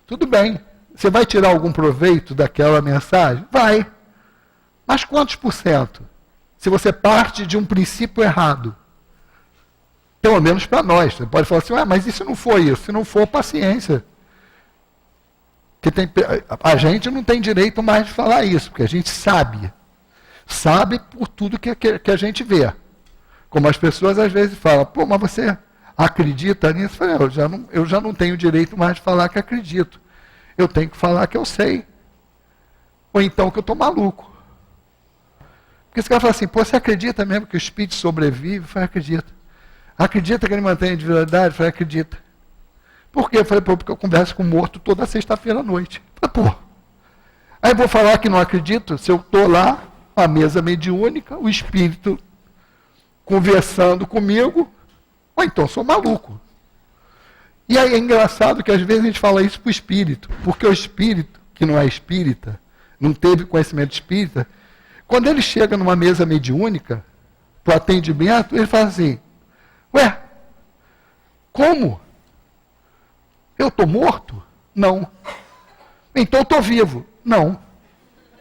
tudo bem. Você vai tirar algum proveito daquela mensagem? Vai. Mas quantos por cento? Se você parte de um princípio errado. Pelo menos para nós. Você pode falar assim, mas isso não foi isso. Se não for, paciência. A gente não tem direito mais de falar isso, porque a gente sabe. Sabe por tudo que a gente vê. Como as pessoas às vezes falam, mas você acredita nisso? Eu falei, eu já não tenho direito mais de falar que acredito. Eu tenho que falar que eu sei. Ou então que eu estou maluco. Porque esse cara fala assim, você acredita mesmo que o espírito sobrevive? Eu falei, acredita. Acredita que ele mantém a individualidade? Eu falei, acredita. Por quê? Eu falei, porque eu converso com o morto toda sexta-feira à noite. Eu falei, Aí eu vou falar que não acredito, se eu estou lá, a mesa mediúnica, o espírito conversando comigo, ou então sou maluco. E aí é engraçado que às vezes a gente fala isso para o espírito, porque o espírito, que não é espírita, não teve conhecimento espírita, quando ele chega numa mesa mediúnica, para o atendimento, ele fala assim, como? eu estou morto? Não. Então eu estou vivo? Não.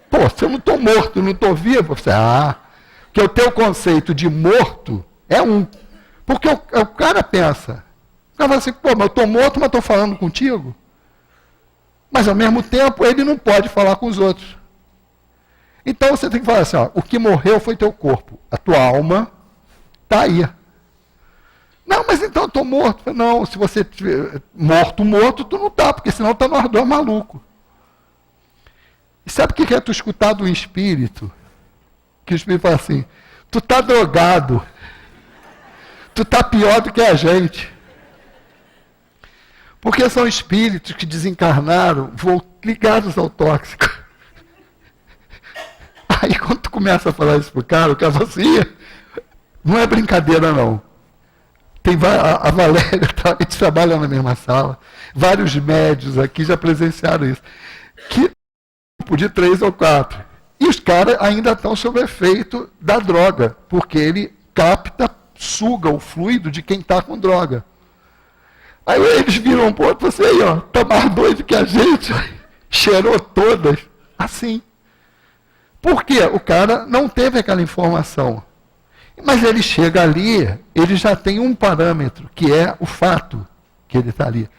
Pô, se eu não estou morto, não estou vivo, você, que o teu conceito de morto é um. Porque o cara pensa, o cara fala assim, pô, mas eu estou morto, mas estou falando contigo. Mas ao mesmo tempo ele não pode falar com os outros. Então você tem que falar assim, ó, o que morreu foi teu corpo, a tua alma está aí. Não, mas então eu estou morto. Não, se você estiver morto, tu não está, porque senão tu nós dois maluco. E sabe o que é tu escutar do espírito? Que o espírito fala assim, tu está drogado, tu está pior do que a gente. Porque são espíritos que desencarnaram, ligados ao tóxico. Aí quando tu começa a falar isso pro cara, o cara fala assim, não é brincadeira não. Tem a Valéria, a gente trabalha na mesma sala, vários médios aqui já presenciaram isso. Que de 3 ou 4. E os caras ainda estão sob efeito da droga, porque ele capta, suga o fluido de quem está com droga. Aí eles viram um ponto, você aí, ó, tá mais doido que a gente, cheirou todas, assim. Por quê? O cara não teve aquela informação. Mas ele chega ali, ele já tem um parâmetro, que é o fato que ele está ali.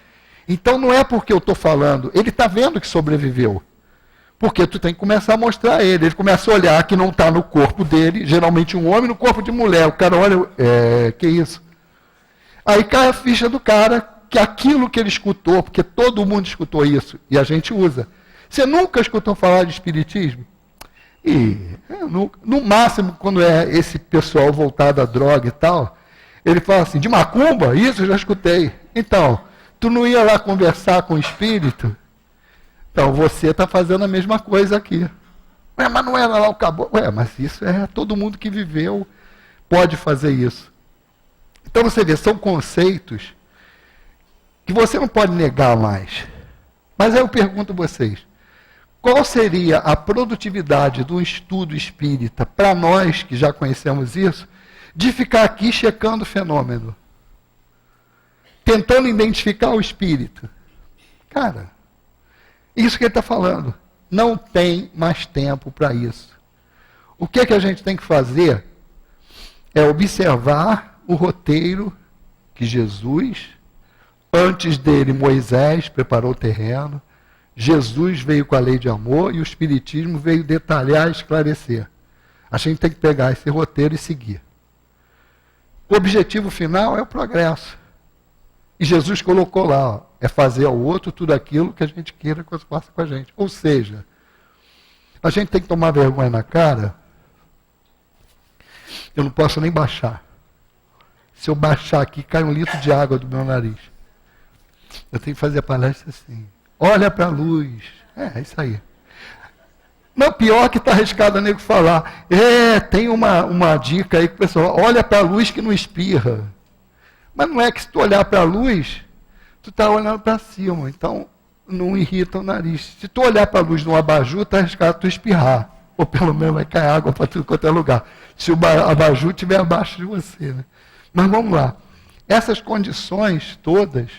Então não é porque eu estou falando, ele está vendo que sobreviveu. Porque tu tem que começar a mostrar a ele. Ele começa a olhar que não está no corpo dele, geralmente um homem no corpo de mulher. O cara olha, que isso? Aí cai a ficha do cara, que aquilo que ele escutou, porque todo mundo escutou isso, e a gente usa. Você nunca escutou falar de espiritismo? E no máximo, quando é esse pessoal voltado à droga e tal, ele fala assim, de macumba? Isso eu já escutei. Então, tu não ia lá conversar com o espírito? Então, você está fazendo a mesma coisa aqui. Ué, mas não era lá o caboclo? Ué, mas isso é todo mundo que viveu pode fazer isso. Então, você vê, são conceitos que você não pode negar mais. Mas aí eu pergunto a vocês, qual seria a produtividade do estudo espírita, para nós que já conhecemos isso, de ficar aqui checando o fenômeno? Tentando identificar o espírito. Cara, isso que ele está falando. Não tem mais tempo para isso. O que a gente tem que fazer é observar o roteiro que Jesus, antes dele Moisés preparou o terreno, Jesus veio com a lei de amor e o Espiritismo veio detalhar e esclarecer. A gente tem que pegar esse roteiro e seguir. O objetivo final é o progresso. E Jesus colocou lá, ó, é fazer ao outro tudo aquilo que a gente queira que você faça com a gente. Ou seja, a gente tem que tomar vergonha na cara. Eu não posso nem baixar. Se eu baixar aqui, cai 1 litro de água do meu nariz. Eu tenho que fazer a palestra assim. Olha para a luz. É isso aí. Não, pior que está arriscado a nego falar. Tem uma dica aí que o pessoal, olha para a luz que não espirra. Mas não é que se tu olhar para a luz, tu está olhando para cima. Então, não irrita o nariz. Se tu olhar para a luz no abajur, está arriscado tu espirrar. Ou pelo menos vai cair água para tudo quanto é lugar. Se o abajur estiver abaixo de você. Né? Mas vamos lá. Essas condições todas,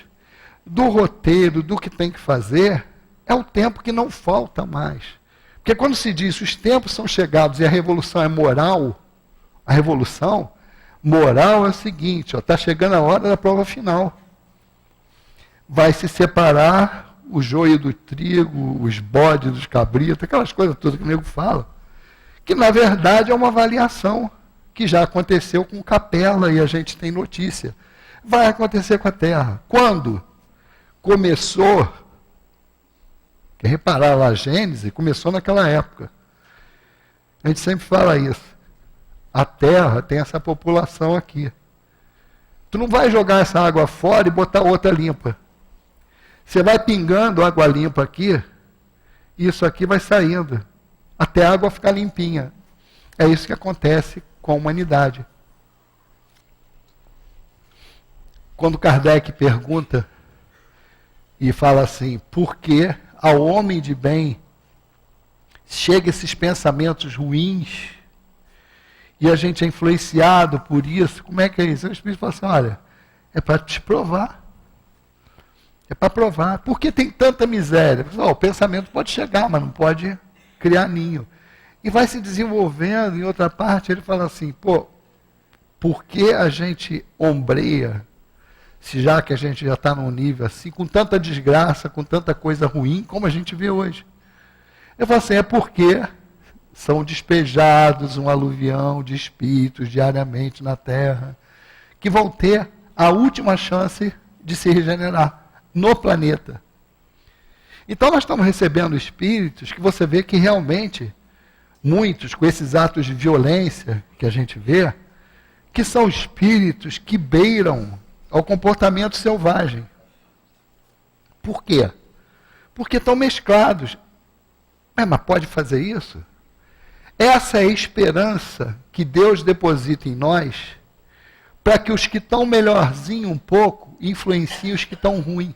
do roteiro, do que tem que fazer, é o tempo que não falta mais. Porque quando se diz os tempos são chegados e a revolução é moral, a revolução moral é o seguinte, está chegando a hora da prova final. Vai se separar o joio do trigo, os bodes dos cabritos, aquelas coisas todas que o nego fala, que na verdade é uma avaliação que já aconteceu com Capela e a gente tem notícia. Vai acontecer com a Terra. Quando começou, quer reparar lá a Gênesis, começou naquela época. A gente sempre fala isso. A Terra tem essa população aqui. Tu não vai jogar essa água fora e botar outra limpa. Você vai pingando água limpa aqui, e isso aqui vai saindo, até a água ficar limpinha. É isso que acontece com a humanidade. Quando Kardec pergunta e fala assim, por que ao homem de bem chega esses pensamentos ruins e a gente é influenciado por isso, como é que é isso? O Espírito fala assim, olha, é para te provar. É para provar. Por que tem tanta miséria? O pensamento pode chegar, mas não pode criar ninho. E vai se desenvolvendo. Em outra parte, ele fala assim, por que a gente ombreia, se já que a gente já está num nível assim, com tanta desgraça, com tanta coisa ruim, como a gente vê hoje? Eu falo assim, é porque são despejados um aluvião de espíritos diariamente na Terra, que vão ter a última chance de se regenerar no planeta. Então nós estamos recebendo espíritos que você vê que realmente, muitos com esses atos de violência que a gente vê, que são espíritos que beiram ao comportamento selvagem. Por quê? Porque estão mesclados. Mas pode fazer isso? Essa é a esperança que Deus deposita em nós, para que os que estão melhorzinho um pouco influenciem os que estão ruins,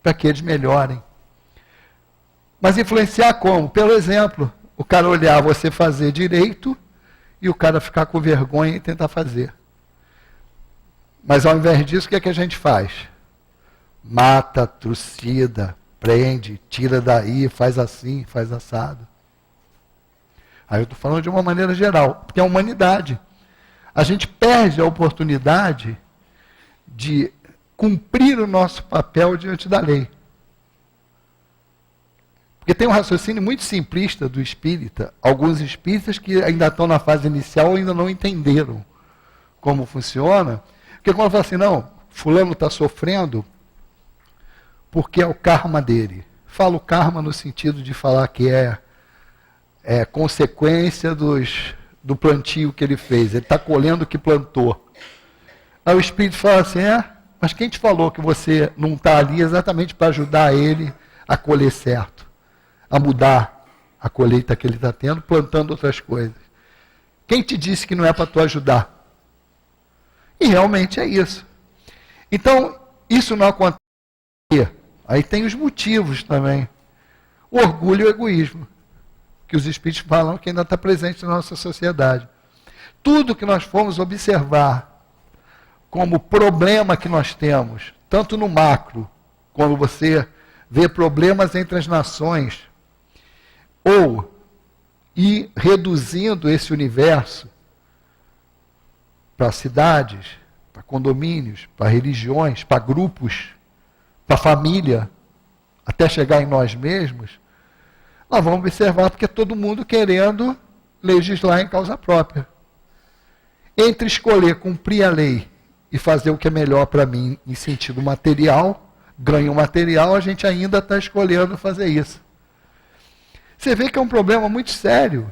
para que eles melhorem. Mas influenciar como? Pelo exemplo. O cara olhar você fazer direito e o cara ficar com vergonha e tentar fazer. Mas ao invés disso, o que é que a gente faz? Mata, trucida, prende, tira daí, faz assim, faz assado. Aí eu estou falando de uma maneira geral, porque é a humanidade. A gente perde a oportunidade de cumprir o nosso papel diante da lei. Porque tem um raciocínio muito simplista do espírita, alguns espíritas que ainda estão na fase inicial ainda não entenderam como funciona. Porque quando fala assim, não, fulano está sofrendo porque é o karma dele. Falo karma no sentido de falar que é consequência do plantio que ele fez. Ele está colhendo o que plantou. Aí o espírito fala assim, mas quem te falou que você não está ali exatamente para ajudar ele a colher certo? A mudar a colheita que ele está tendo, plantando outras coisas. Quem te disse que não é para tu ajudar? E realmente é isso. Então, isso não acontece. Aí tem os motivos também. O orgulho e o egoísmo, que os espíritos falam que ainda está presente na nossa sociedade. Tudo que nós formos observar como problema que nós temos, tanto no macro, quando você vê problemas entre as nações, ou ir reduzindo esse universo para cidades, para condomínios, para religiões, para grupos, para família, até chegar em nós mesmos, nós vamos observar porque é todo mundo querendo legislar em causa própria. Entre escolher cumprir a lei e fazer o que é melhor para mim em sentido material, ganho material, a gente ainda está escolhendo fazer isso. Você vê que é um problema muito sério,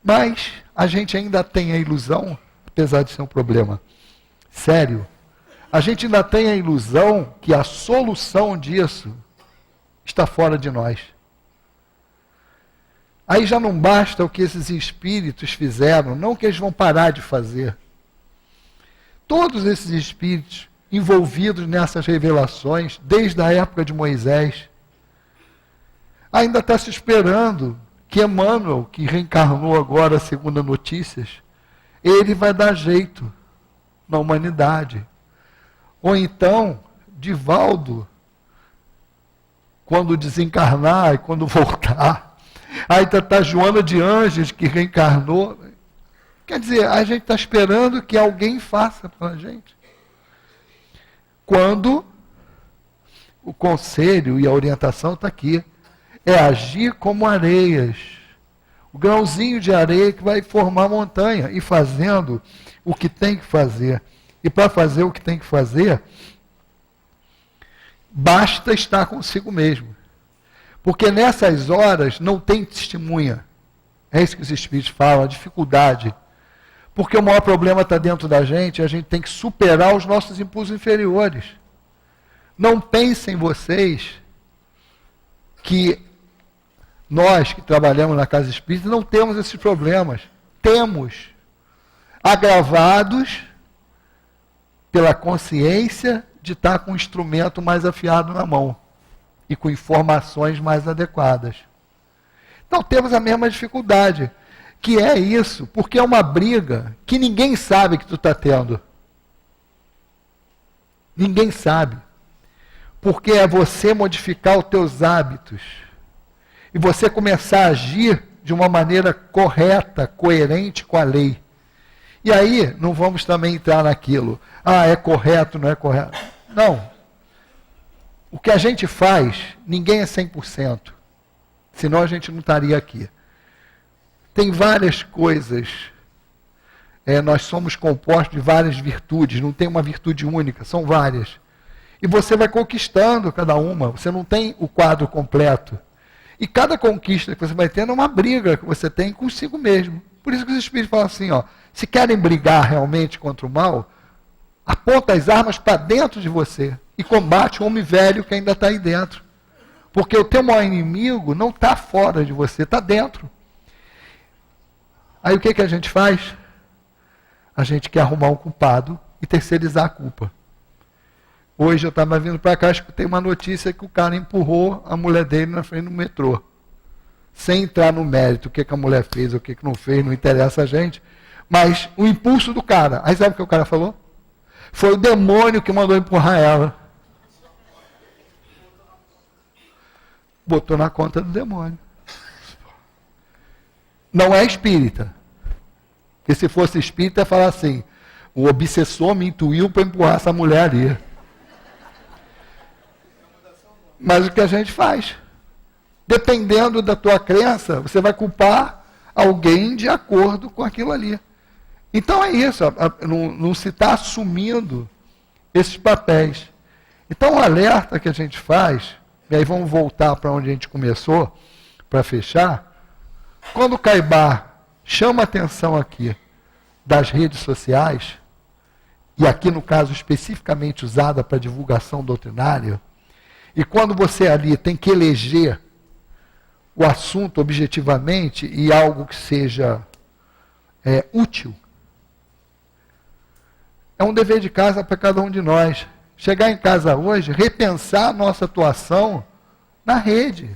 mas a gente ainda tem a ilusão, apesar de ser um problema sério, a gente ainda tem a ilusão que a solução disso está fora de nós. Aí já não basta o que esses espíritos fizeram, não que eles vão parar de fazer. Todos esses espíritos envolvidos nessas revelações, desde a época de Moisés, ainda está se esperando que Emmanuel, que reencarnou agora, segundo as notícias, ele vai dar jeito na humanidade. Ou então, Divaldo, quando desencarnar e quando voltar, aí está Joana de Ângeles, que reencarnou. Quer dizer, a gente está esperando que alguém faça para a gente. Quando o conselho e a orientação está aqui. É agir como areias. O grãozinho de areia que vai formar montanha. E fazendo o que tem que fazer. E para fazer o que tem que fazer, basta estar consigo mesmo. Porque nessas horas não tem testemunha. É isso que os espíritos falam, a dificuldade. Porque o maior problema está dentro da gente, a gente tem que superar os nossos impulsos inferiores. Não pensem vocês que nós que trabalhamos na casa espírita não temos esses problemas. Temos, agravados pela consciência de estar com um instrumento mais afiado na mão e com informações mais adequadas. Então temos a mesma dificuldade, que é isso, porque é uma briga que ninguém sabe que tu está tendo. Ninguém sabe. Porque é você modificar os teus hábitos e você começar a agir de uma maneira correta, coerente com a lei. E aí, não vamos também entrar naquilo, é correto, não é correto. Não. O que a gente faz, ninguém é 100%. Senão a gente não estaria aqui. Tem várias coisas. Nós somos compostos de várias virtudes, não tem uma virtude única, são várias. E você vai conquistando cada uma, você não tem o quadro completo. E cada conquista que você vai tendo é uma briga que você tem consigo mesmo. Por isso que os Espíritos falam assim, se querem brigar realmente contra o mal, aponta as armas para dentro de você e combate o homem velho que ainda está aí dentro. Porque o teu maior inimigo não está fora de você, está dentro. Aí o que a gente faz? A gente quer arrumar um culpado e terceirizar a culpa. Hoje eu estava vindo para cá, escutei uma notícia que o cara empurrou a mulher dele na frente do metrô. Sem entrar no mérito, o que a mulher fez, o que não fez, não interessa a gente. Mas o impulso do cara. Aí sabe o que o cara falou? Foi o demônio que mandou empurrar ela. Botou na conta do demônio. Não é espírita. Porque se fosse espírita, ia falar assim, o obsessor me intuiu para empurrar essa mulher ali. Mas o que a gente faz? Dependendo da tua crença, você vai culpar alguém de acordo com aquilo ali. Então é isso, não se está assumindo esses papéis. Então o alerta que a gente faz, e aí vamos voltar para onde a gente começou, para fechar, quando o Caibar chama a atenção aqui das redes sociais, e aqui no caso especificamente usada para divulgação doutrinária, e quando você ali tem que eleger o assunto objetivamente e algo que seja útil, é um dever de casa para cada um de nós. Chegar em casa hoje, repensar a nossa atuação na rede.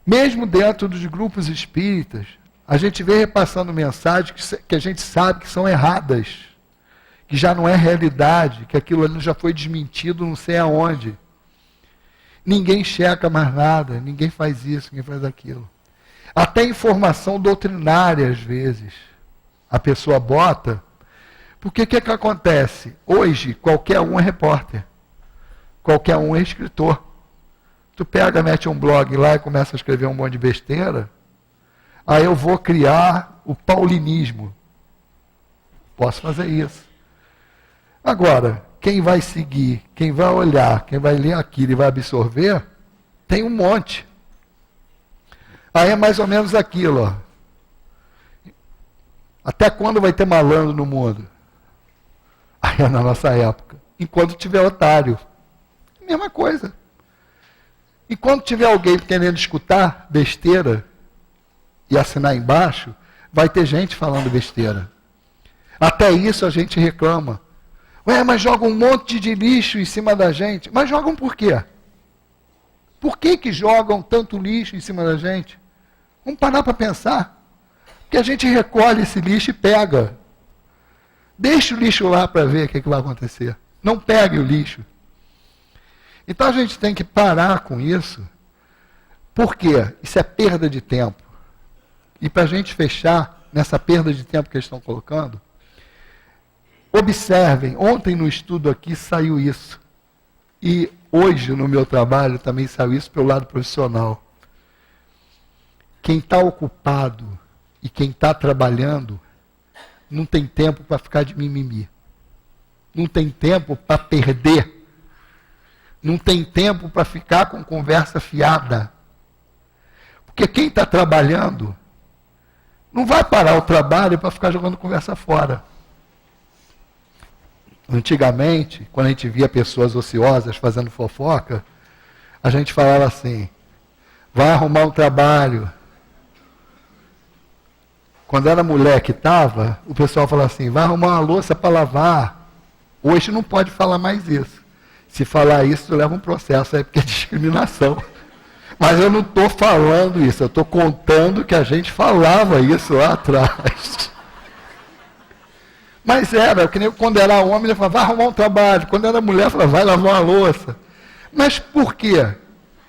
Mesmo dentro dos grupos espíritas, a gente vê repassando mensagens que a gente sabe que são erradas, que já não é realidade, que aquilo ali já foi desmentido não sei aonde. Ninguém checa mais nada, ninguém faz isso, ninguém faz aquilo. Até informação doutrinária, às vezes, a pessoa bota, porque o que acontece? Hoje, qualquer um é repórter, qualquer um é escritor. Tu pega, mete um blog lá e começa a escrever um monte de besteira, aí eu vou criar o paulinismo. Posso fazer isso. Agora, quem vai seguir, quem vai olhar, quem vai ler aquilo e vai absorver, tem um monte. Aí é mais ou menos aquilo, Até quando vai ter malandro no mundo? Aí é na nossa época. Enquanto tiver otário. Mesma coisa. Enquanto tiver alguém querendo escutar besteira e assinar embaixo, vai ter gente falando besteira. Até isso a gente reclama. Mas jogam um monte de lixo em cima da gente. Mas jogam por quê? Por que jogam tanto lixo em cima da gente? Vamos parar para pensar. Porque a gente recolhe esse lixo e pega. Deixa o lixo lá para ver o que vai acontecer. Não pegue o lixo. Então a gente tem que parar com isso. Por quê? Isso é perda de tempo. E para a gente fechar nessa perda de tempo que eles estão colocando, observem, ontem no estudo aqui saiu isso. E hoje no meu trabalho também saiu isso pelo lado profissional. Quem está ocupado e quem está trabalhando não tem tempo para ficar de mimimi. Não tem tempo para perder. Não tem tempo para ficar com conversa fiada. Porque quem está trabalhando não vai parar o trabalho para ficar jogando conversa fora. Antigamente, quando a gente via pessoas ociosas fazendo fofoca, a gente falava assim, vai arrumar um trabalho. Quando era mulher que estava, o pessoal falava assim, vai arrumar uma louça para lavar. Hoje não pode falar mais isso. Se falar isso, leva um processo aí, porque é discriminação. Mas eu não estou falando isso, eu estou contando que a gente falava isso lá atrás. Mas era, que nem quando era homem, ele falava, vai arrumar um trabalho. Quando era mulher, falava, vai lavar uma louça. Mas por quê?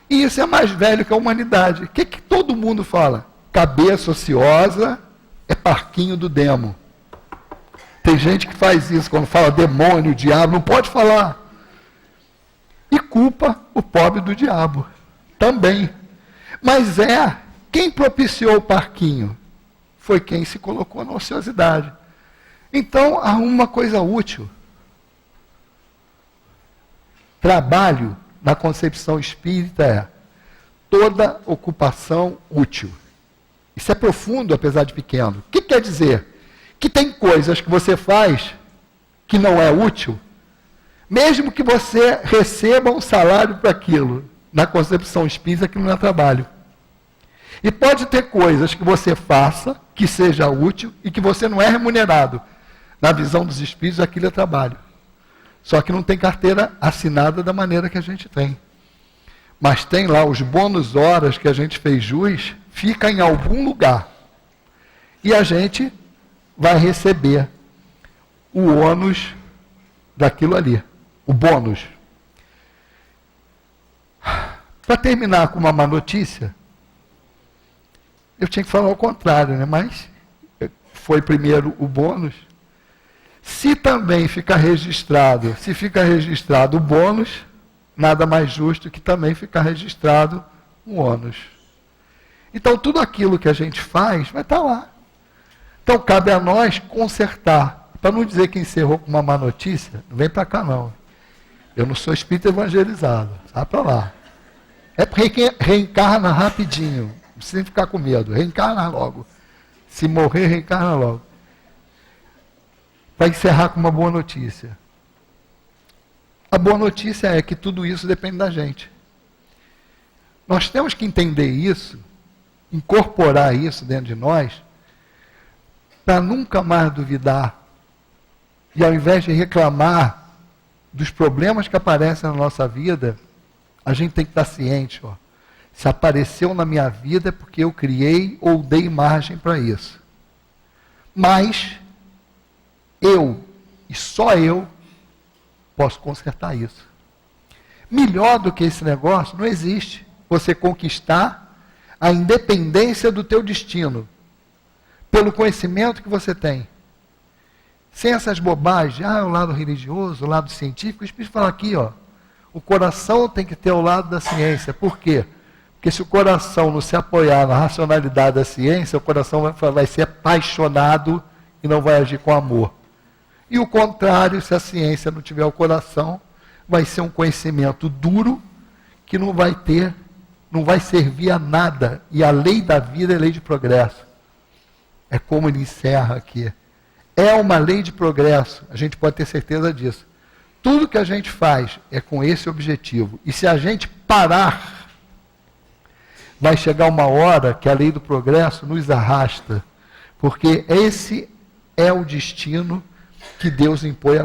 E isso é mais velho que a humanidade. O que todo mundo fala? Cabeça ociosa é parquinho do demo. Tem gente que faz isso, quando fala demônio, diabo, não pode falar. E culpa o pobre do diabo. Também. Mas quem propiciou o parquinho? Foi quem se colocou na ociosidade. Então, arruma uma coisa útil. Trabalho, na concepção espírita, é toda ocupação útil. Isso é profundo, apesar de pequeno. O que quer dizer? Que tem coisas que você faz que não é útil, mesmo que você receba um salário para aquilo. Na concepção espírita, aquilo não é trabalho. E pode ter coisas que você faça, que seja útil, e que você não é remunerado. Na visão dos espíritos, aquilo é trabalho. Só que não tem carteira assinada da maneira que a gente tem. Mas tem lá os bônus horas que a gente fez jus, fica em algum lugar. E a gente vai receber o ônus daquilo ali. O bônus. Para terminar com uma má notícia, eu tinha que falar o contrário, né? Mas foi primeiro o bônus. Se também fica registrado, se fica registrado o bônus, nada mais justo que também ficar registrado o ônus. Então tudo aquilo que a gente faz vai estar lá. Então cabe a nós consertar. Para não dizer que encerrou com uma má notícia, não vem para cá não. Eu não sou espírita evangelizado, sai para lá. É porque reencarna rapidinho, não precisa ficar com medo, reencarna logo. Se morrer, reencarna logo. Para encerrar com uma boa notícia. A boa notícia é que tudo isso depende da gente. Nós temos que entender isso, incorporar isso dentro de nós, para nunca mais duvidar. E ao invés de reclamar dos problemas que aparecem na nossa vida, a gente tem que estar ciente, ó. Se apareceu na minha vida é porque eu criei ou dei margem para isso. Mas eu, e só eu, posso consertar isso. Melhor do que esse negócio não existe. Você conquistar a independência do teu destino, pelo conhecimento que você tem. Sem essas bobagens, o lado religioso, o lado científico, o Espírito fala aqui, ó, o coração tem que ter o lado da ciência. Por quê? Porque se o coração não se apoiar na racionalidade da ciência, o coração vai ser apaixonado e não vai agir com amor. E o contrário, se a ciência não tiver o coração, vai ser um conhecimento duro que não vai servir a nada. E a lei da vida é lei de progresso. É como ele encerra aqui. É uma lei de progresso, a gente pode ter certeza disso. Tudo que a gente faz é com esse objetivo. E se a gente parar, vai chegar uma hora que a lei do progresso nos arrasta. Porque esse é o destino que Deus impôs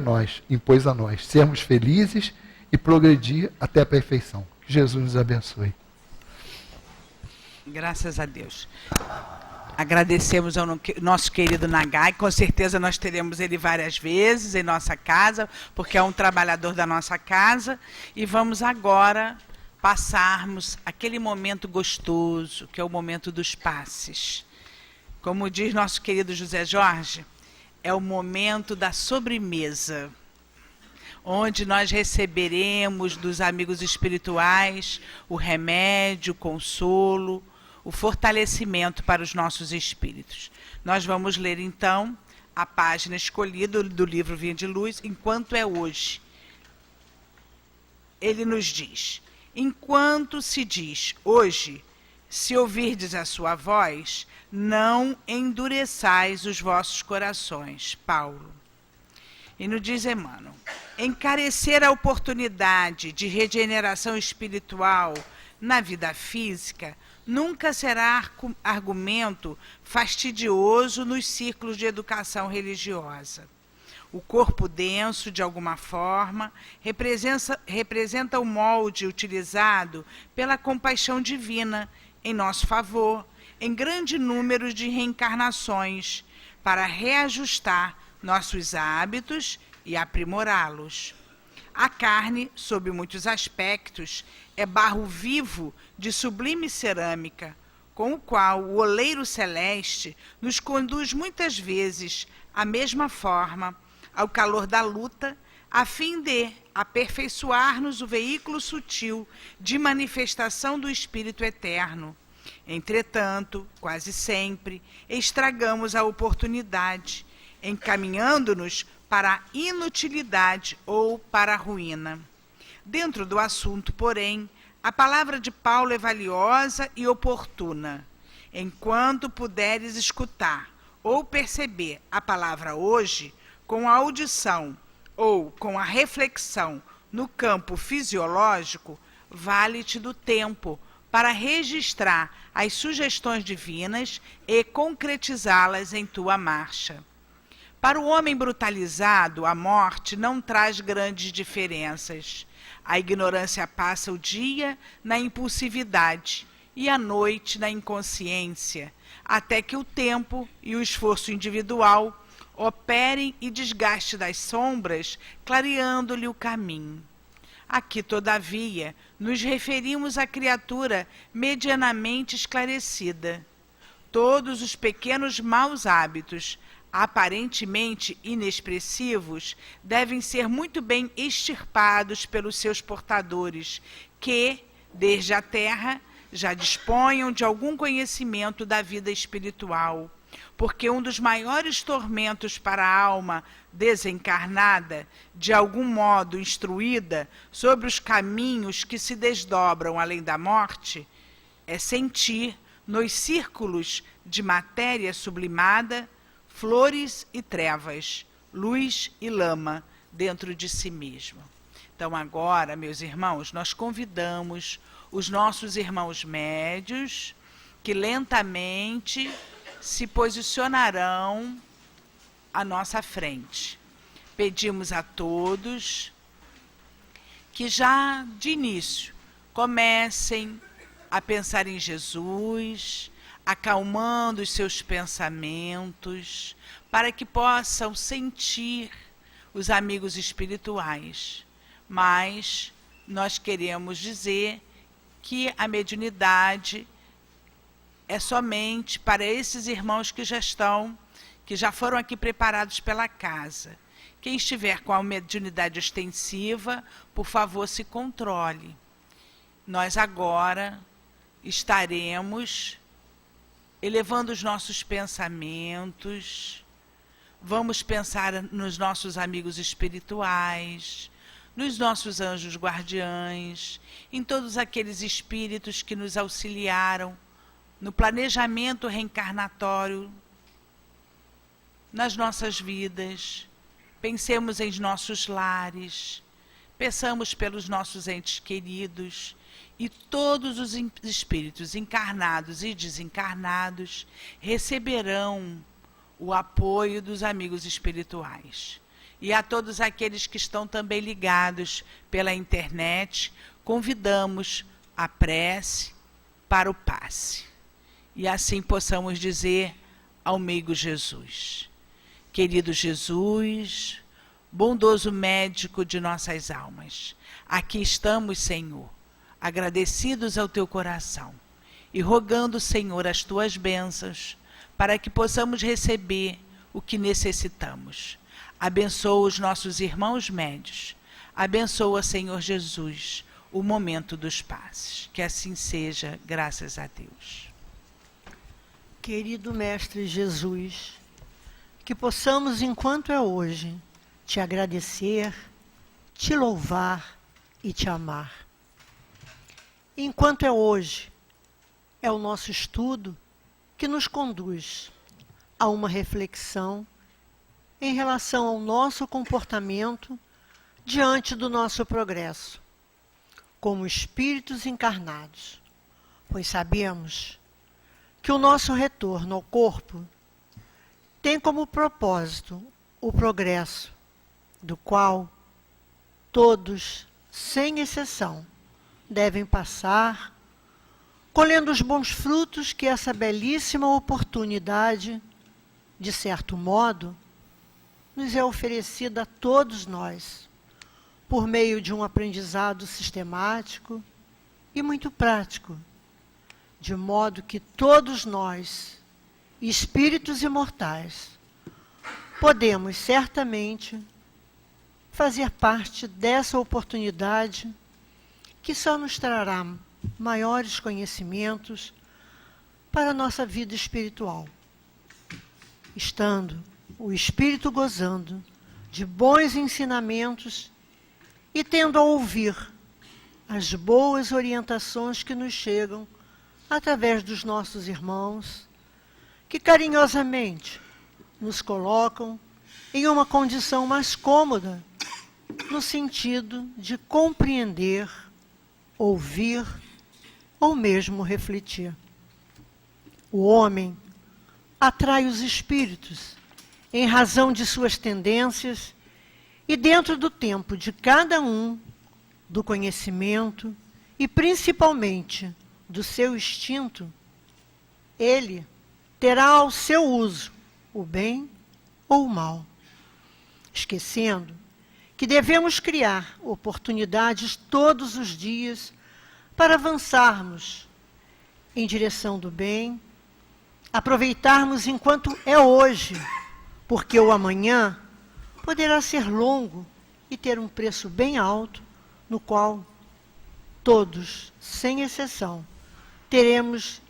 a nós. Sermos felizes e progredir até a perfeição. Que Jesus nos abençoe. Graças a Deus. Agradecemos ao nosso querido Nagai, com certeza nós teremos ele várias vezes em nossa casa, porque é um trabalhador da nossa casa, e vamos agora passarmos aquele momento gostoso, que é o momento dos passes. Como diz nosso querido José Jorge, é o momento da sobremesa, onde nós receberemos dos amigos espirituais o remédio, o consolo, o fortalecimento para os nossos espíritos. Nós vamos ler, então, a página escolhida do livro Vinha de Luz, Enquanto é Hoje. Ele nos diz, enquanto se diz hoje, se ouvirdes a sua voz, não endureçais os vossos corações. Paulo. E nos diz Emmanuel, encarecer a oportunidade de regeneração espiritual na vida física nunca será argumento fastidioso nos círculos de educação religiosa. O corpo denso, de alguma forma, representa o molde utilizado pela compaixão divina em nosso favor, em grande número de reencarnações, para reajustar nossos hábitos e aprimorá-los. A carne, sob muitos aspectos, é barro vivo de sublime cerâmica, com o qual o oleiro celeste nos conduz muitas vezes à mesma forma, ao calor da luta, a fim de aperfeiçoar-nos o veículo sutil de manifestação do Espírito Eterno. Entretanto, quase sempre, estragamos a oportunidade, encaminhando-nos para a inutilidade ou para a ruína. Dentro do assunto, porém, a palavra de Paulo é valiosa e oportuna. Enquanto puderes escutar ou perceber a palavra hoje, com a audição ou com a reflexão no campo fisiológico, vale-te do tempo para registrar as sugestões divinas e concretizá-las em tua marcha. Para o homem brutalizado, a morte não traz grandes diferenças. A ignorância passa o dia na impulsividade e a noite na inconsciência, até que o tempo e o esforço individual operem e desgaste das sombras, clareando-lhe o caminho. Aqui, todavia, nos referimos à criatura medianamente esclarecida. Todos os pequenos maus hábitos, aparentemente inexpressivos, devem ser muito bem extirpados pelos seus portadores, que, desde a terra, já disponham de algum conhecimento da vida espiritual, porque um dos maiores tormentos para a alma desencarnada, de algum modo instruída sobre os caminhos que se desdobram além da morte, é sentir, nos círculos de matéria sublimada, flores e trevas, luz e lama dentro de si mesmo. Então agora, meus irmãos, nós convidamos os nossos irmãos médios que lentamente se posicionarão à nossa frente. Pedimos a todos que já de início comecem a pensar em Jesus, acalmando os seus pensamentos, para que possam sentir os amigos espirituais. Mas nós queremos dizer que a mediunidade é somente para esses irmãos que já foram aqui preparados pela casa. Quem estiver com a mediunidade ostensiva, por favor, se controle. Nós agora estaremos elevando os nossos pensamentos, vamos pensar nos nossos amigos espirituais, nos nossos anjos guardiães, em todos aqueles espíritos que nos auxiliaram no planejamento reencarnatório, nas nossas vidas. Pensemos em nossos lares, peçamos pelos nossos entes queridos, e todos os espíritos encarnados e desencarnados receberão o apoio dos amigos espirituais. E a todos aqueles que estão também ligados pela internet, convidamos a prece para o passe. E assim possamos dizer ao meigo Jesus: querido Jesus, bondoso médico de nossas almas, aqui estamos, Senhor, agradecidos ao teu coração e rogando, Senhor, as tuas bênçãos para que possamos receber o que necessitamos. Abençoa os nossos irmãos médios. Abençoa, Senhor Jesus, o momento dos passes. Que assim seja, graças a Deus. Querido Mestre Jesus, que possamos, enquanto é hoje, te agradecer, te louvar e te amar. Enquanto é hoje, é o nosso estudo que nos conduz a uma reflexão em relação ao nosso comportamento diante do nosso progresso, como espíritos encarnados, pois sabemos que o nosso retorno ao corpo tem como propósito o progresso, do qual todos, sem exceção, devem passar, colhendo os bons frutos que essa belíssima oportunidade, de certo modo, nos é oferecida a todos nós, por meio de um aprendizado sistemático e muito prático, de modo que todos nós, espíritos imortais, podemos certamente fazer parte dessa oportunidade que só nos trará maiores conhecimentos para a nossa vida espiritual. Estando o espírito gozando de bons ensinamentos e tendo a ouvir as boas orientações que nos chegam através dos nossos irmãos, que carinhosamente nos colocam em uma condição mais cômoda, no sentido de compreender, ouvir ou mesmo refletir. O homem atrai os espíritos em razão de suas tendências e dentro do tempo de cada um, do conhecimento e principalmente do seu instinto, ele terá ao seu uso o bem ou o mal, esquecendo que devemos criar oportunidades todos os dias para avançarmos em direção do bem, aproveitarmos enquanto é hoje, porque o amanhã poderá ser longo e ter um preço bem alto, no qual todos, sem exceção, teremos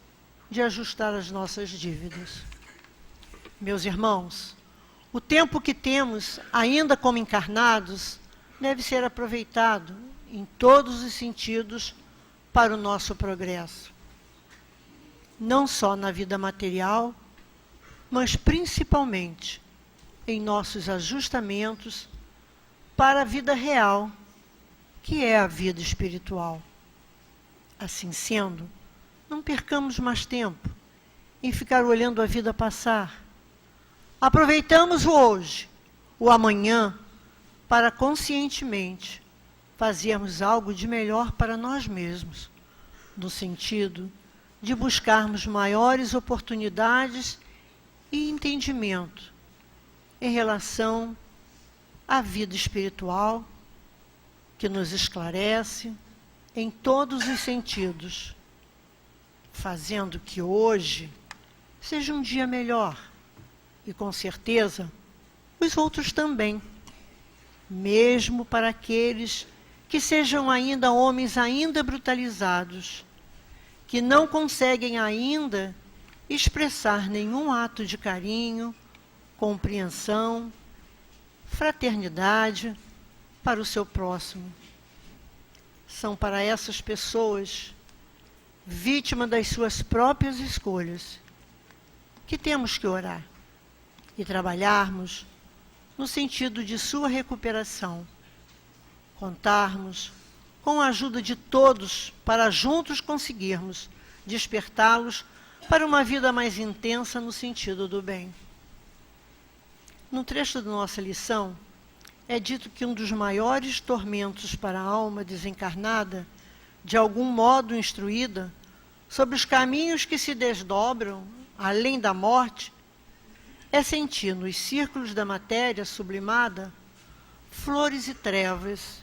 de ajustar as nossas dívidas. Meus irmãos, o tempo que temos ainda como encarnados deve ser aproveitado em todos os sentidos para o nosso progresso. Não só na vida material, mas principalmente em nossos ajustamentos para a vida real, que é a vida espiritual. Assim sendo, não percamos mais tempo em ficar olhando a vida passar. Aproveitamos o hoje, o amanhã, para conscientemente fazermos algo de melhor para nós mesmos, no sentido de buscarmos maiores oportunidades e entendimento em relação à vida espiritual, que nos esclarece em todos os sentidos, fazendo que hoje seja um dia melhor. E com certeza, os outros também. Mesmo para aqueles que sejam ainda homens ainda brutalizados, que não conseguem ainda expressar nenhum ato de carinho, compreensão, fraternidade para o seu próximo. São para essas pessoas, vítimas das suas próprias escolhas, que temos que orar e trabalharmos no sentido de sua recuperação. Contarmos com a ajuda de todos para juntos conseguirmos despertá-los para uma vida mais intensa no sentido do bem. No trecho da nossa lição, é dito que um dos maiores tormentos para a alma desencarnada, de algum modo instruída, sobre os caminhos que se desdobram além da morte, é sentir nos círculos da matéria sublimada flores e trevas,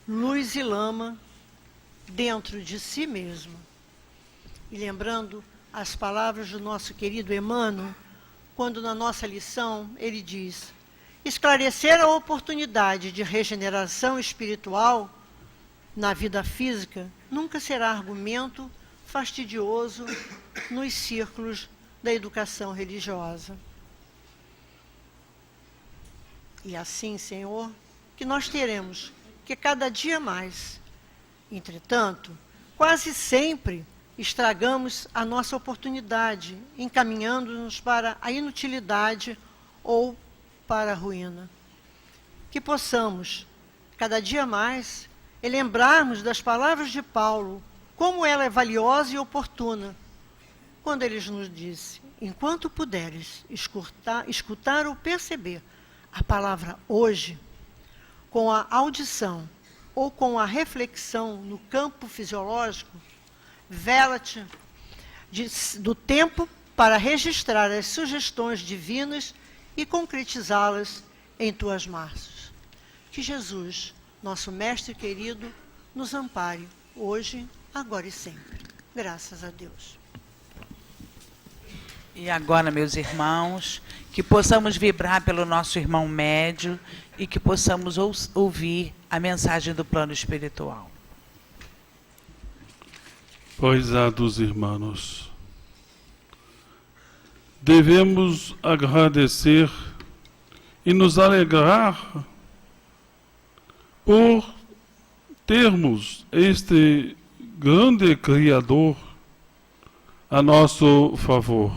luz e lama dentro de si mesmo. E lembrando as palavras do nosso querido Emmanuel, quando na nossa lição ele diz: esclarecer a oportunidade de regeneração espiritual na vida física nunca será argumento fastidioso nos círculos da educação religiosa. E assim, Senhor, que nós teremos que cada dia mais. Entretanto, quase sempre estragamos a nossa oportunidade, encaminhando-nos para a inutilidade ou para a ruína. Que possamos, cada dia mais, lembrarmos das palavras de Paulo, como ela é valiosa e oportuna, quando ele nos disse: enquanto puderes escutar ou perceber a palavra hoje, com a audição ou com a reflexão no campo fisiológico, vela-te do tempo para registrar as sugestões divinas e concretizá-las em tuas mãos. Que Jesus, nosso Mestre querido, nos ampare hoje, agora e sempre. Graças a Deus. E agora, meus irmãos, que possamos vibrar pelo nosso irmão médio e que possamos ouvir a mensagem do plano espiritual. Prezados irmãos, devemos agradecer e nos alegrar por termos este grande Criador a nosso favor.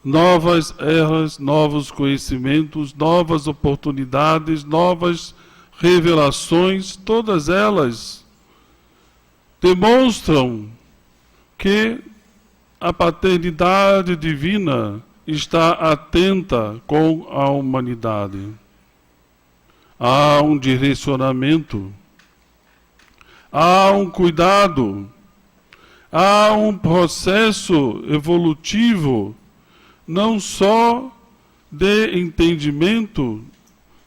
Novas eras, novos conhecimentos, novas oportunidades, novas revelações, todas elas demonstram que a paternidade divina está atenta com a humanidade. Há um direcionamento, há um cuidado, há um processo evolutivo, não só de entendimento,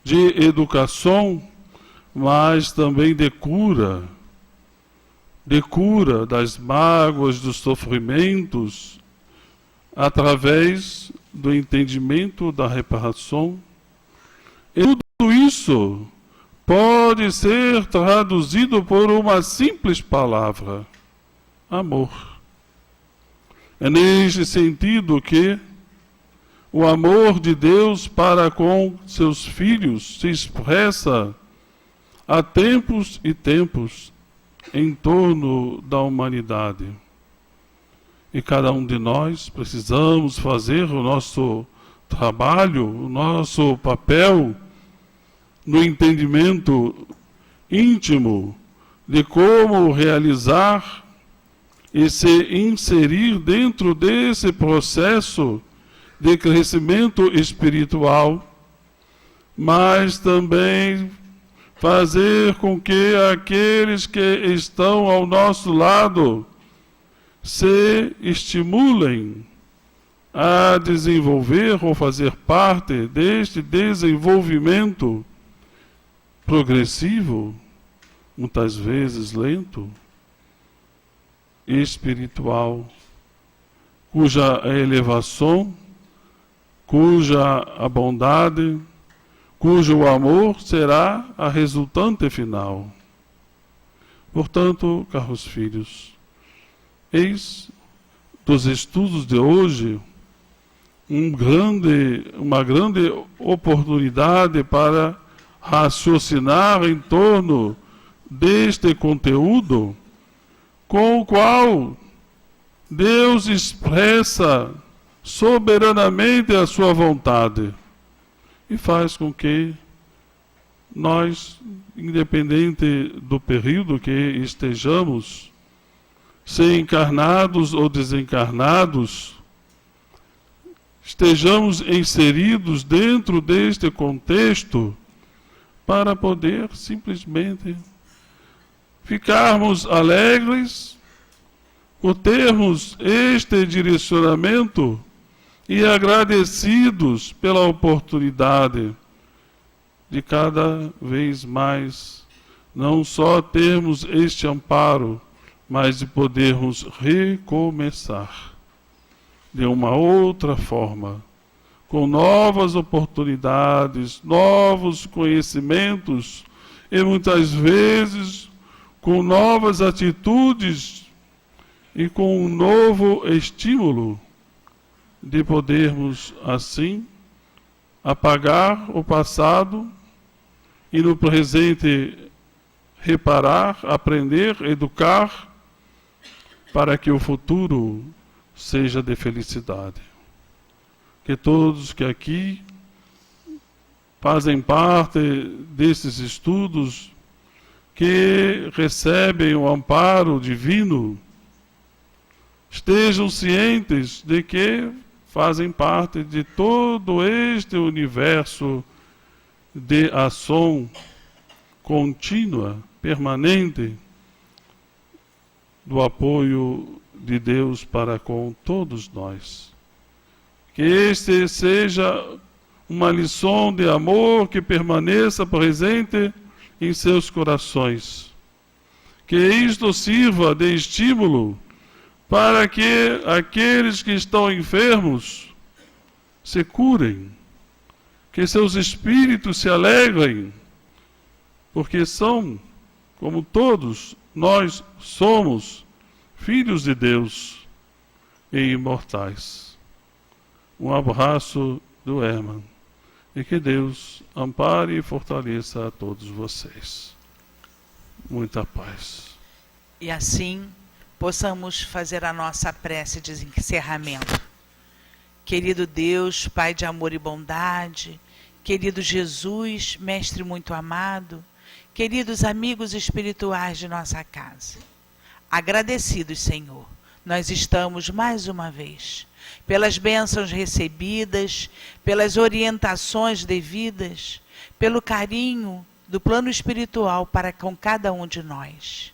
de educação, mas também de cura das mágoas, dos sofrimentos, através do entendimento da reparação. E tudo isso pode ser traduzido por uma simples palavra: amor. É neste sentido que o amor de Deus para com seus filhos se expressa há tempos e tempos em torno da humanidade. E cada um de nós precisamos fazer o nosso trabalho, o nosso papel no entendimento íntimo de como realizar e se inserir dentro desse processo de crescimento espiritual, mas também fazer com que aqueles que estão ao nosso lado se estimulem a desenvolver ou fazer parte deste desenvolvimento progressivo, muitas vezes lento, espiritual, cuja elevação, cuja a bondade, cujo amor será a resultante final. Portanto, caros filhos, eis dos estudos de hoje uma grande oportunidade para raciocinar em torno deste conteúdo com o qual Deus expressa soberanamente a sua vontade e faz com que nós, independente do período que estejamos, se encarnados ou desencarnados, estejamos inseridos dentro deste contexto para poder simplesmente ficarmos alegres por termos este direcionamento e agradecidos pela oportunidade de cada vez mais não só termos este amparo, mas de podermos recomeçar de uma outra forma, com novas oportunidades, novos conhecimentos e muitas vezes com novas atitudes e com um novo estímulo de podermos assim apagar o passado e no presente reparar, aprender, educar para que o futuro seja de felicidade. Que todos que aqui fazem parte desses estudos, que recebem o amparo divino, estejam cientes de que fazem parte de todo este universo de ação contínua, permanente, do apoio de Deus para com todos nós. Que este seja uma lição de amor que permaneça presente em seus corações. Que isto sirva de estímulo para que aqueles que estão enfermos se curem, que seus espíritos se alegrem, porque são, como todos nós somos, filhos de Deus e imortais. Um abraço do Herman, e que Deus ampare e fortaleça a todos vocês. Muita paz. E assim possamos fazer a nossa prece de encerramento. Querido Deus, Pai de amor e bondade, querido Jesus, Mestre muito amado, queridos amigos espirituais de nossa casa, agradecidos, Senhor, nós estamos mais uma vez pelas bênçãos recebidas, pelas orientações devidas, pelo carinho do plano espiritual para com cada um de nós.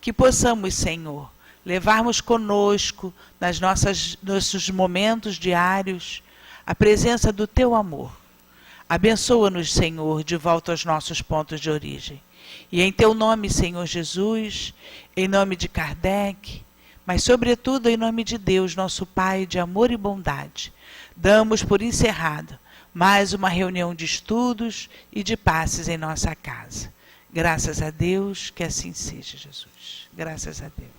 Que possamos, Senhor, levarmos conosco nossos momentos diários a presença do Teu amor. Abençoa-nos, Senhor, de volta aos nossos pontos de origem. E em Teu nome, Senhor Jesus, em nome de Kardec, mas sobretudo em nome de Deus, nosso Pai de amor e bondade, damos por encerrado mais uma reunião de estudos e de passes em nossa casa. Graças a Deus, que assim seja, Jesus. Graças a Deus.